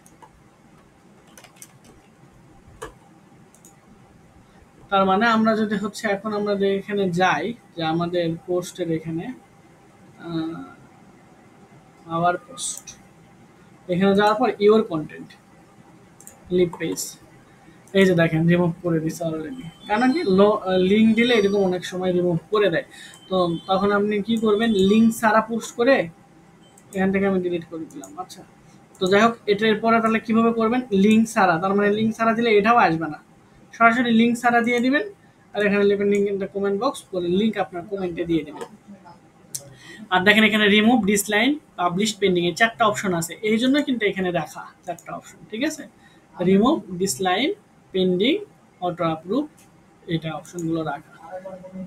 তার মানে আমরা যদি হচ্ছে এখন আমরা এখানে যাই, যে আমাদের পোস্টের এখানে আওয়ার পোস্ট, এখানে যাওয়ার পর ইওর কন্টেন্ট লিভ পেজ, এই যে দেখেন রিমুভ করে দিচ্ছে অলরেডি। কেন কি লিঙ্ক দিলে এরকম অনেক সময় রিমুভ করে দেয়। তো তখন আপনি কি করবেন, লিঙ্ক ছাড়া পোস্ট করে এখান থেকে আমি ডিলিট করে দিলাম। আচ্ছা, তো যাই হোক, এটার পরে তাহলে কিভাবে করবেন, লিঙ্ক ছাড়া, তার মানে লিঙ্ক ছাড়া দিলে এটাও আসবে না, সরাসরি লিঙ্ক ছাড়া দিয়ে দিবেন। আর এখানে লিখবেন link in the comment box, করে লিঙ্ক আপনার কমেন্টে দিয়ে দেবেন। আর দেখেন এখানে রিমুভ ডিসলাইন পাবলিশ পেন্ডিং এ 4টা অপশন আছে, এই জন্য কিন্তু এখানে রাখা 4টা অপশন, ঠিক আছে। রিমুভ ডিসলাইন পেন্ডিং অটো অ্যাপ্রুভ, এটা অপশনগুলো রাখা।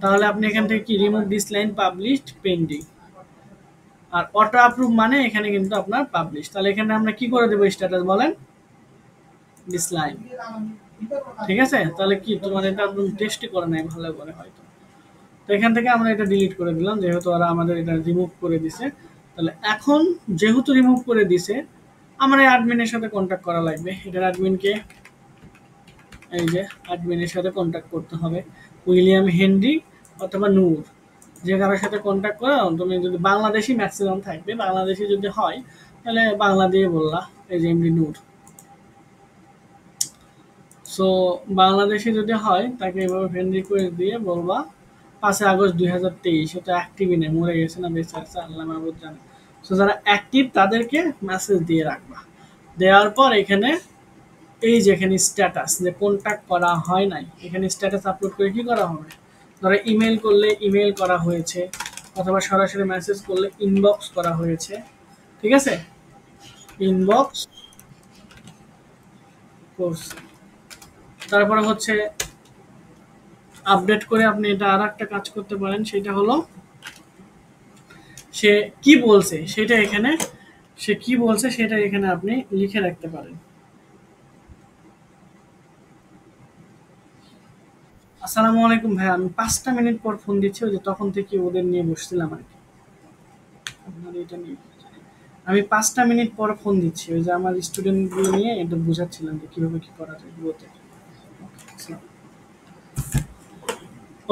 তাহলে আপনি এখান থেকে কি রিমুভ ডিসলাইন পাবলিশড পেন্ডিং, আর অটো অ্যাপ্রুভ মানে এখানে কিন্তু আপনার পাবলিশ। তাহলে এখানে আমরা কি করে দেবো, স্ট্যাটাস বলেন ডিসলাইন, ঠিক আছে। তাহলে কি তোমার এটা একদম টেস্টই করে নাই ভালো করে হয়তো। তো এখান থেকে আমরা এটা ডিলিট করে দিলাম, যেহেতু ওরা আমাদের এটা রিমুভ করে দিছে। তাহলে এখন যেহেতু রিমুভ করে দিছে, আমার এই অ্যাডমিনের সাথে কন্ট্যাক্ট করা লাগবে। এটার অ্যাডমিনকে, এই যে অ্যাডমিনের সাথে কন্ট্যাক্ট করতে হবে, উইলিয়াম হেনরি অথবা নূর, যে কারোর সাথে কন্ট্যাক্ট করো। তুমি যদি বাংলাদেশি ম্যাক্সিমাম থাকবে, বাংলাদেশি যদি হয় তাহলে বাংলা দিয়ে বললা, এই যে এমডি নূর, সো বাংলাদেশে যদি হয় তাকে এভাবে ফ্রেন্ড রিকোয়েস্ট দিয়ে বলবা 5 আগস্ট 2023, সেটা অ্যাক্টিভই নেই, মরে গেছে না বেঁচে আছে আল্লাহ মাহবুব জানে। সো যারা অ্যাক্টিভ তাদেরকে মেসেজ দিয়ে রাখবা। দেওয়ার পর এখানে এই যে এখানে স্ট্যাটাস যে কন্ট্যাক্ট করা হয় নাই, এখানে স্ট্যাটাস আপলোড করে কি করা হবে, ধরো ইমেল করলে ইমেল করা হয়েছে, অথবা সরাসরি মেসেজ করলে ইনবক্স করা হয়েছে, ঠিক আছে, ইনবক্স করছে। তারপরে হচ্ছে আপডেট করে আপনি এটা আর একটা কাজ করতে পারেন, সেটা হলো সে কি বলছে সেটা এখানে, সে কি বলছে সেটা এখানে আপনি লিখে রাখতে পারেন। আসসালামু আলাইকুম ভাই, আমি 5টা মিনিট পর ফোন দিচ্ছি, ওই যে তখন থেকে ওদের নিয়ে বসছিলাম আর কি, আপনার এটা নিয়ে আমি 5টা মিনিট পর ফোন দিচ্ছি, ওই যে আমার স্টুডেন্টগুলো নিয়ে এটা বোঝাচ্ছিলাম যে কিভাবে কি করা যায় গ্রোথে।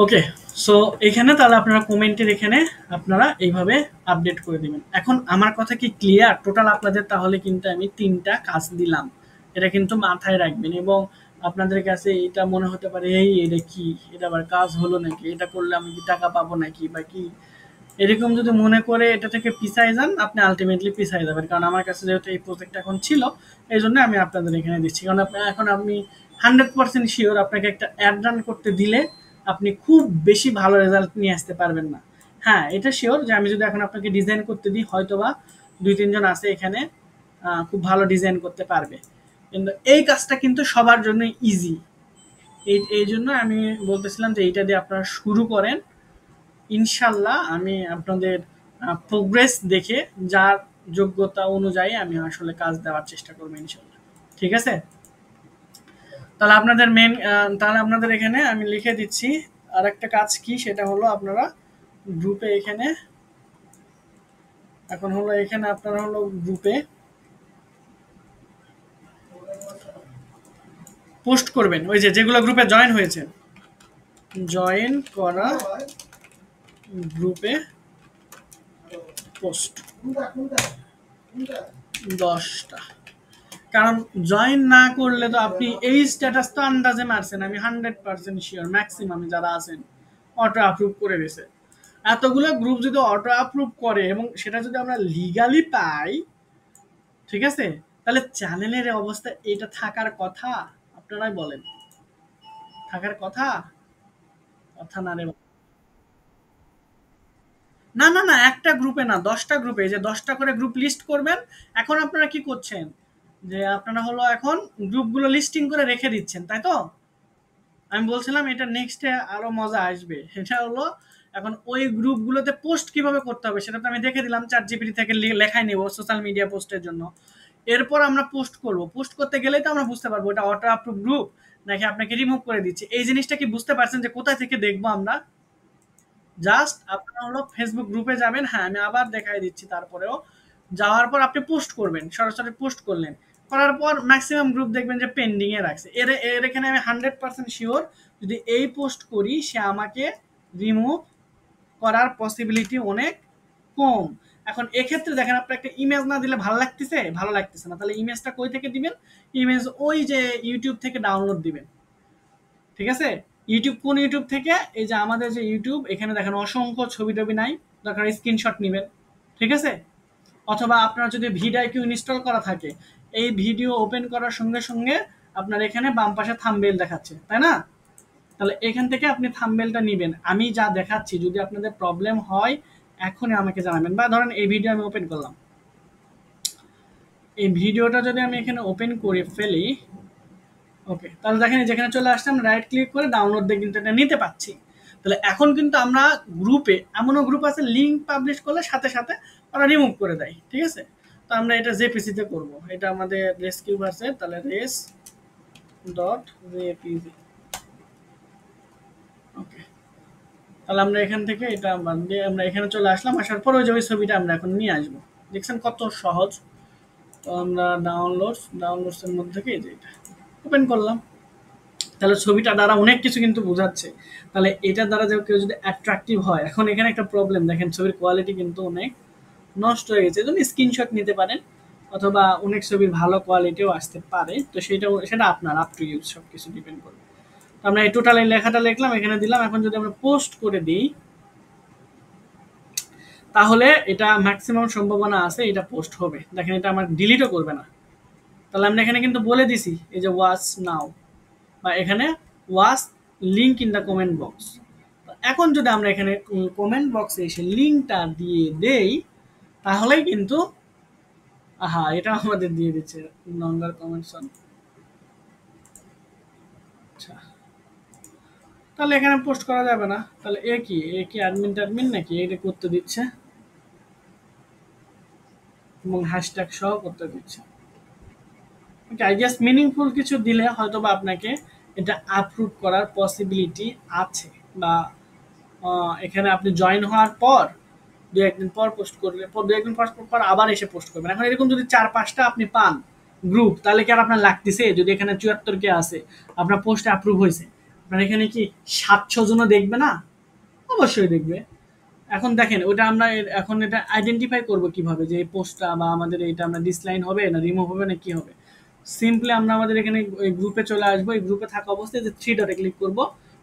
ওকে, সো এখানে তাহলে আপনারা কমেন্টের এখানে আপনারা এইভাবে আপডেট করে দিবেন। এখন আমার কথা কি ক্লিয়ার টোটাল আপনাদের? তাহলে কিন্তু আমি 3টা কাজ দিলাম, এটা কিন্তু মাথায় রাখবেন। এবং আপনাদের কাছে এটা মনে হতে পারে এই এটা কি, এটা আবার কাজ হলো নাকি, এটা করলে আমি কি টাকা পাবো নাকি বা কি, এরকম যদি মনে করে এটা থেকে পিছায় যান, আপনি আলটিমেটলি পিছায় যাবেন। কারণ আমার কাছে যেহেতু এই প্রজেক্ট এখন ছিল, এই জন্য আমি আপনাদের এখানে দিচ্ছি। কারণ এখন আমি 100% শিওর আপনাকে একটা অ্যাড রান করতে দিলে আপনি খুব বেশি ভালো রেজাল্ট নিয়ে আসতে পারবেন না। হ্যাঁ, এটা শিওর যে আমি যদি এখন আপনাকে ডিজাইন করতে দিই, হয়তোবা 2-3 জন আছে এখানে খুব ভালো ডিজাইন করতে পারবে, কিন্তু এই কাজটা কিন্তু সবার জন্য ইজি। এই জন্য আমি বলতেছিলাম যে এইটা দিয়ে আপনারা শুরু করেন। ইনশাল্লাহ আমি আপনাদের প্রোগ্রেস দেখে যার যোগ্যতা অনুযায়ী আমি আসলে কাজ দেওয়ার চেষ্টা করবো ইনশাল্লাহ। ঠিক আছে, তাহলে আপনাদের মেন, তাহলে আপনাদের এখানে আমি লিখে দিচ্ছি আর একটা কাজ কি, সেটা হলো আপনারা গ্রুপে এখানে, এখন হলো এখানে আপনারা হলো গ্রুপে পোস্ট করবেন, ওই যে যেগুলো গ্রুপে জয়েন হয়েছে, জয়েন করা গ্রুপে পোস্ট 10টা। কারণ জয়েন না করলে তো আপনি এই স্ট্যাটাস তো আন্দাজে মারছেন, আমি 100% শিওর ম্যাক্সিমাম যারা আছেন অটো অ্যাপ্রুভ করে দিয়েছে। এতগুলো গ্রুপ যদি অটো অ্যাপ্রুভ করে এবং সেটা যদি আমরা লিগালি পাই, ঠিক আছে, তাহলে চ্যানেলের অবস্থা এটা থাকার কথা, আপনারাই বলেন, থাকার কথা কথা না রে? না না না, একটা গ্রুপে না, 10টা গ্রুপে, যে 10টা করে গ্রুপ লিস্ট করবেন। এখন আপনারা কি করছেন, যে আপনারা হলো এখন গ্রুপগুলো লিস্টিং করে রেখে দিচ্ছেন, তাই তো? আমি বলছিলাম এটা নেক্সটে আরো মজা আসবে, সেটা হলো এখন ওই গ্রুপগুলোতে পোস্ট কিভাবে করতে হবে সেটা তো আমি দেখে দিলাম, চ্যাট জিপিটি থেকে লেখাই নেব সোশ্যাল মিডিয়া পোস্টের জন্য। এরপর আমরা পোস্ট করব, পোস্ট করতে গেলেই তো আমরা বুঝতে পারবো এটা অটো অ্যাপ্রুভ গ্রুপ নাকি আপনাকে রিমুভ করে দিচ্ছে। এই জিনিসটা কি বুঝতে পারছেন যে কোথায় থেকে দেখবো আমরা? জাস্ট আপনারা হলো ফেসবুক গ্রুপে যাবেন, হ্যাঁ আমি আবার দেখাই দিচ্ছি, তারপরেও যাওয়ার পর আপনি পোস্ট করবেন, সরাসরি পোস্ট করলেন, করার পর ম্যাক্সিমাম গ্রুপ দেখবেন যে পেন্ডিং এ রাখছে। এর এখানে আমি 100% শিওর যদি এই পোস্ট করি সে আমাকে রিমুভ করার পসিবিলিটি অনেক কম। এখন এক্ষেত্রে দেখেন আপনি একটা ইমেজ না দিলে ভালো লাগতেছে, ভালো লাগতেছে না, তাহলে ইমেজটা কই থেকে দিবেন? ইমেজ ওই যে ইউটিউব থেকে ডাউনলোড দিবেন, ঠিক আছে? ইউটিউব কোন ইউটিউব থেকে? এই যে আমাদের যে ইউটিউব, এখানে দেখেন অসংখ্য ছবি টবি নাই, দরকার স্ক্রিনশট নেবেন, ঠিক আছে? অথবা আপনার যদি ভিডিও ইনস্টল করা থাকে, এই ভিডিও ওপেন করার সঙ্গে সঙ্গে আপনার এখানে বাম পাশে থাম্বনেল দেখাচ্ছে, তাই না? তাহলে এখান থেকে আপনি থাম্বনেলটা নেবেন। আমি যা দেখাচ্ছি যদি আপনাদের প্রবলেম হয় এখনই আমাকে জানাবেন। বা ধরেন এই ভিডিও আমি ওপেন করলাম, এই ভিডিওটা যদি আমি এখানে ওপেন করে ফেলি, ওকে, তাহলে দেখেন যেখানে চলে আসছে আমরা রাইট ক্লিক করে ডাউনলোড দিয়ে কিন্তু এটা নিতে পাচ্ছি। তাহলে এখন কিন্তু আমরা গ্রুপে, এমনও গ্রুপ আছে লিঙ্ক পাবলিশ করলে সাথে সাথে ওরা রিমুভ করে দেয়, ঠিক আছে? তো আমরা এটা জেপিসিতে করব, এটা আমাদের রেসকিউভার্সে, তাহলে রেস ডট জেপিজি, ওকে। তাহলে আমরা এখান থেকে এটা বাদ দিয়ে আমরা এখানে চলে আসলাম, আসার পর ওই যে ওই ছবিটা আমরা এখন নিয়ে আসবো। দেখছেন কত সহজ? তো আমরা ডাউনলোডসের মধ্যে থেকে এই যে এটা ওপেন করলাম, তাহলে ছবিটা দ্বারা অনেক কিছু কিন্তু বোঝাচ্ছে। তাহলে এটার দ্বারা যে কেউ যদি অ্যাট্রাকটিভ হয়, এখন এখানে একটা প্রবলেম দেখেন, ছবির কোয়ালিটি কিন্তু অনেক নষ্ট হয়ে গেছে, এজন্য স্ক্রিনশট নিতে পারেন। অথবা অনেক ছবির ভালো কোয়ালিটিও আসতে পারে। তো সেটা আপনার আপ টু ইউজ, সবকিছু ডিপেন্ড করবে। তো আমরা এই টোটাল এই লেখাটা লিখলাম, এখানে দিলাম। এখন যদি আমরা পোস্ট করে দিই, তাহলে এটা ম্যাক্সিমাম সম্ভাবনা আছে এটা পোস্ট হবে। দেখেন এটা আমার ডিলিটও করবে না। তাহলে আমরা এখানে কিন্তু বলে দিছি এই যে ওয়াচ নাও, বা এখানে watch link in the comment box. এখন যদি আমরা এখানে কমেন্ট বক্সে এসে লিঙ্কটা দিয়ে দেই, তাহলেই কিন্তু এটা আমাদের দিয়ে দিচ্ছে লঙ্গার কমেন্টস অন। আচ্ছা, তাহলে এখানে পোস্ট করা যাবে না। তাহলে এ কি অ্যাডমিন ট্যাডমিন নাকি এটা করতে দিচ্ছে, এবং হ্যাশট্যাগ সহ করতে দিচ্ছে। ওকে, আই গেস মিনিংফুল কিছু দিলে হয়তো বা আপনাকে এটা অ্যাপ্রুভ করার পসিবিলিটি আছে, বা এখানে আপনি জয়েন হওয়ার পর দু একদিন পর পোস্ট করলে, দু একদিন পর আবার এসে পোস্ট করবেন। এখন এরকম যদি 4-5টা আপনি পান গ্রুপ, তাহলে কি আর আপনার লাগতেছে? যদি এখানে 74 কে আছে, আপনার পোস্ট অ্যাপ্রুভ হয়েছে, আপনার এখানে কি 700 জনও দেখবে না? অবশ্যই দেখবে। এখন দেখেন ওটা আমরা এখন এটা আইডেন্টিফাই করব কিভাবে যে এই পোস্টটা বা আমাদের এটা আমরা ডিসলাইন হবে না রিমুভ হবে না কি হবে। সিম্পলি আমরা আমাদের এখানে ওই গ্রুপে চলে আসবো। এই গ্রুপে থাকা অবস্থায় যে 3 ডটে ক্লিক করব,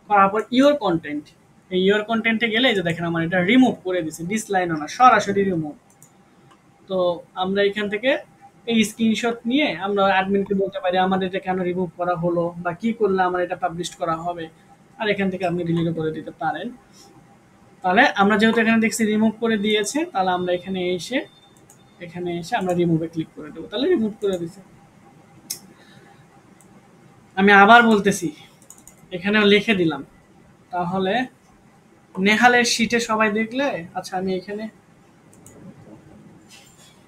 করার পর ইওর কন্টেন্ট, এই ইওর কন্টেন্টে গেলে এই যে দেখেন আমার এটা রিমুভ করে দিছে, ডিসলাইনও না, সরাসরি রিমুভ। তো আমরা এখান থেকে এই স্ক্রিনশট নিয়ে আমরা অ্যাডমিনকে বলতে পারি আমাদের এটা কেন রিমুভ করা হলো, বা কি করলে আমার এটা পাবলিশ করা হবে। আর এখান থেকে আপনি ডিলিটও করে দিতে পারেন। তাহলে আমরা যেহেতু এখানে দেখছি রিমুভ করে দিয়েছে, তাহলে আমরা এখানে এসে আমরা রিমুভে ক্লিক করে দেবো। তাহলে রিমুভ করে দিছে। আমি আবার বলতেছি, এখানেও লিখে দিলাম। তাহলে নেহালের শিটে সবাই দেখলে, আচ্ছা আমি এখানে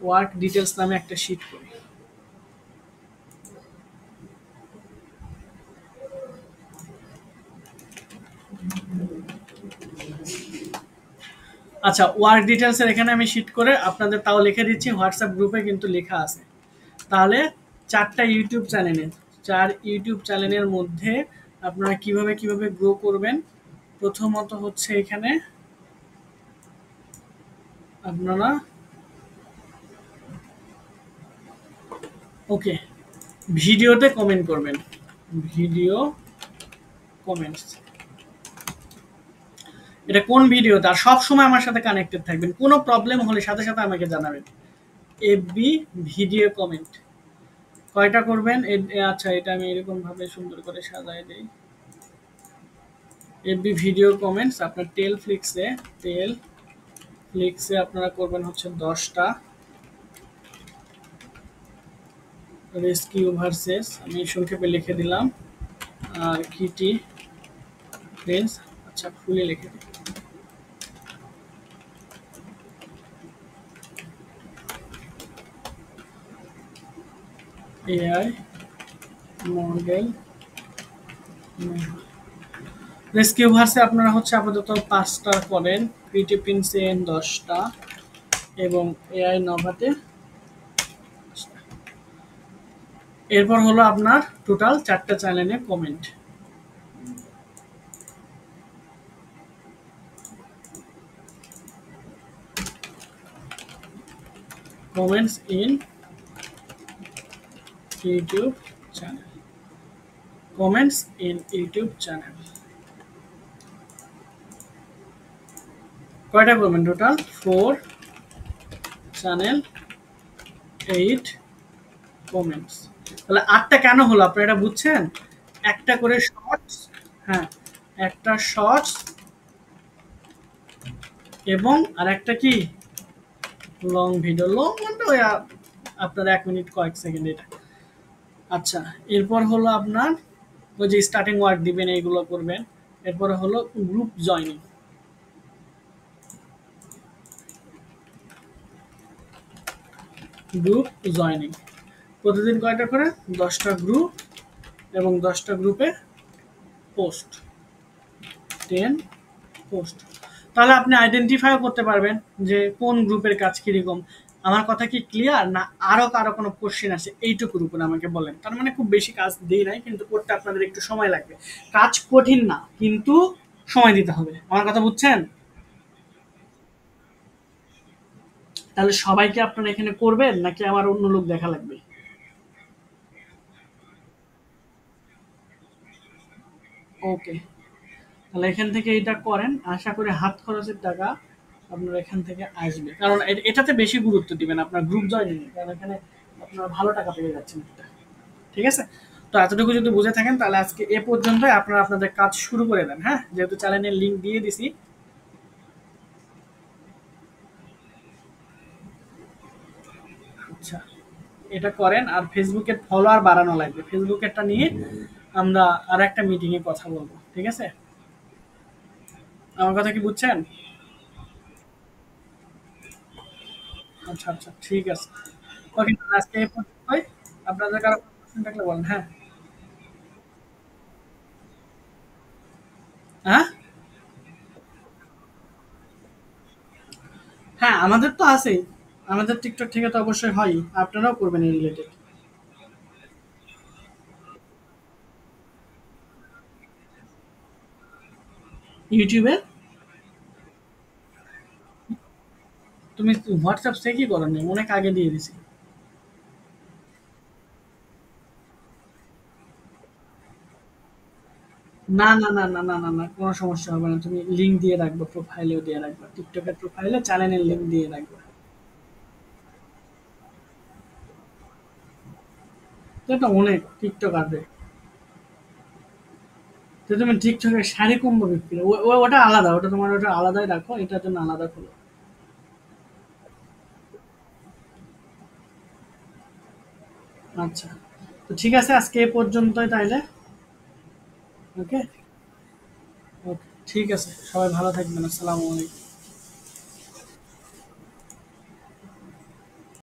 ওয়ার্ক ডিটেলস নামে একটা শিট করি। আচ্ছা, ওয়ার্ক ডিটেলস এর এখানে আমি শিট করে আপনাদের তাও লিখে দিচ্ছি, হোয়াটসঅ্যাপ গ্রুপে কিন্তু লেখা আছে। তাহলে 4টা ইউটিউব চ্যানেলের 4 ইউটিউব চ্যানেলের মধ্যে আপনারা কিভাবে গ্রো করবেন। প্রথমত হচ্ছে এখানে আপনারা ওকে ভিডিওতে কমেন্ট করবেন, ভিডিও কমেন্টস। এটা কোন ভিডিও, তার সব সময় আমার সাথে কানেক্টেড থাকবেন, কোনো প্রবলেম হলে সাথে সাথে আমাকে জানাবেন। এফবি ভিডিও কমেন্ট কয়টা করবেন? আচ্ছা, এটা আমি এরকম ভাবে সুন্দর করে সাজাই দেই। এফবি ভিডিও কমেন্টস আপনার টেল ফ্লিক্সে আপনারা করবেন হচ্ছে 10টা। রেস্কিউ ভার্সেস আমি সংক্ষেপে লিখে দিলাম, আর কিটি ফ্রেন্ডস, আচ্ছা ফুলে লিখে দিই। এআই মডেল রেস্কিউ ভার্সে আপনারা হচ্ছে আপাতত 5টা করেন, ক্রিটি প্রিন্সেন 10টা, এবং এআই নভাতে। এরপর হলো আপনার টোটাল 4টা চ্যানেলে comment. Comments in YouTube channel, comments in YouTube channel কয়টা করবেন? Total 4 channel 8 comments. তাহলে 8টা কেন হলো আপনারা এটা বুঝছেন? একটা করে শর্টস, হ্যাঁ একটা শর্টস, এবং আর একটা কি লং ভিডিও। লং মানে ওই আপনার 1 মিনিট কয়েক সেকেন্ড এটা। আচ্ছা, এরপর হলো আপনার ওই যে স্টার্টিং ওয়ার্ড দিবেন, এইগুলো করবেন। এরপরে হলো গ্রুপ জয়নিং, প্রতিদিন কয়টা করে? 10টা গ্রুপ, এবং 10টা গ্রুপে পোস্ট, 10 পোস্ট। তাহলে আপনি আইডেন্টিফাইও করতে পারবেন যে কোন গ্রুপের কাজ কিরকম। আমার কথা কি ক্লিয়ার, না আরো কারো কোনো কোশ্চেন আছে এইটুকুর উপরে আমাকে বলেন। তার মানে খুব বেশি কাজ দিই নাই, কিন্তু করতে আপনাদের একটু সময় লাগবে। কাজ কঠিন না, কিন্তু সময় দিতে হবে। আমার কথা বুঝছেন? তাহলে সবাইকে আপনারা এখানে করবেন নাকি আমার অন্য লোক দেখা লাগবে? ওকে, তাহলে এখান থেকে এটা করেন, আশা করি হাত খরচের টাকা আপনার এখান থেকে আসবে, কারণ এটাতে বেশি গুরুত্ব দিবেন আপনার গ্রুপ জয়েনিং, কারণ এখানে আপনারা ভালো টাকা পেয়ে যাচ্ছেন এটা। ঠিক আছে, তো এতটুকু যদি বুঝে থাকেন তাহলে আজকে এ পর্যন্তই, আপনারা আপনাদের কাজ শুরু করে দেন। হ্যাঁ, যেহেতু চ্যানেলের লিঙ্ক দিয়ে দিছি। আচ্ছা, এটা করেন, আর ফেসবুকের ফলোয়ার বাড়ানো লাগবে, ফেসবুকেরটা নিয়ে আমরা আর একটা মিটিংয়ে কথা বলবো। ঠিক আছে, আমার কথা কি বুঝছেন? আচ্ছা আচ্ছা, ঠিক আছে। ওকে, আজকে এই পর্যন্তই। আপনাদের কারো কোশ্চেন থাকলে বলেন। হ্যাঁ। হ্যাঁ, হ্যাঁ আমাদের তো আছেই, আমাদের টিকটক থেকে তো অবশ্যই হয়, আপনারাও করবেন এই রিলেটেড। ইউটিউবে তুমি হোয়াটসঅ্যাপ সে কি করো নি, অনেক আগে দিয়ে দিছি। না না না না না না না, কোনো সমস্যা হবে না, তুমি লিঙ্ক দিয়ে রাখবো, প্রোফাইলেও দিয়ে রাখবো, টিকটকের প্রোফাইলে চ্যানেলের লিঙ্ক দিয়ে রাখবো। তো এটা অনেক টিকটক আসবে। তো তুমি টিকটকে শাড়ি কম্বো বিক্রি করো, ওটা আলাদা, ওটা তোমার ওটা আলাদাই রাখো, এটার জন্য আলাদা করো। আচ্ছা, তো ঠিক আছে, আজকে এ পর্যন্তই তাইলে। ওকে। ওকে, ঠিক আছে, সবাই ভালো থাকবেন, আসসালামু আলাইকুম।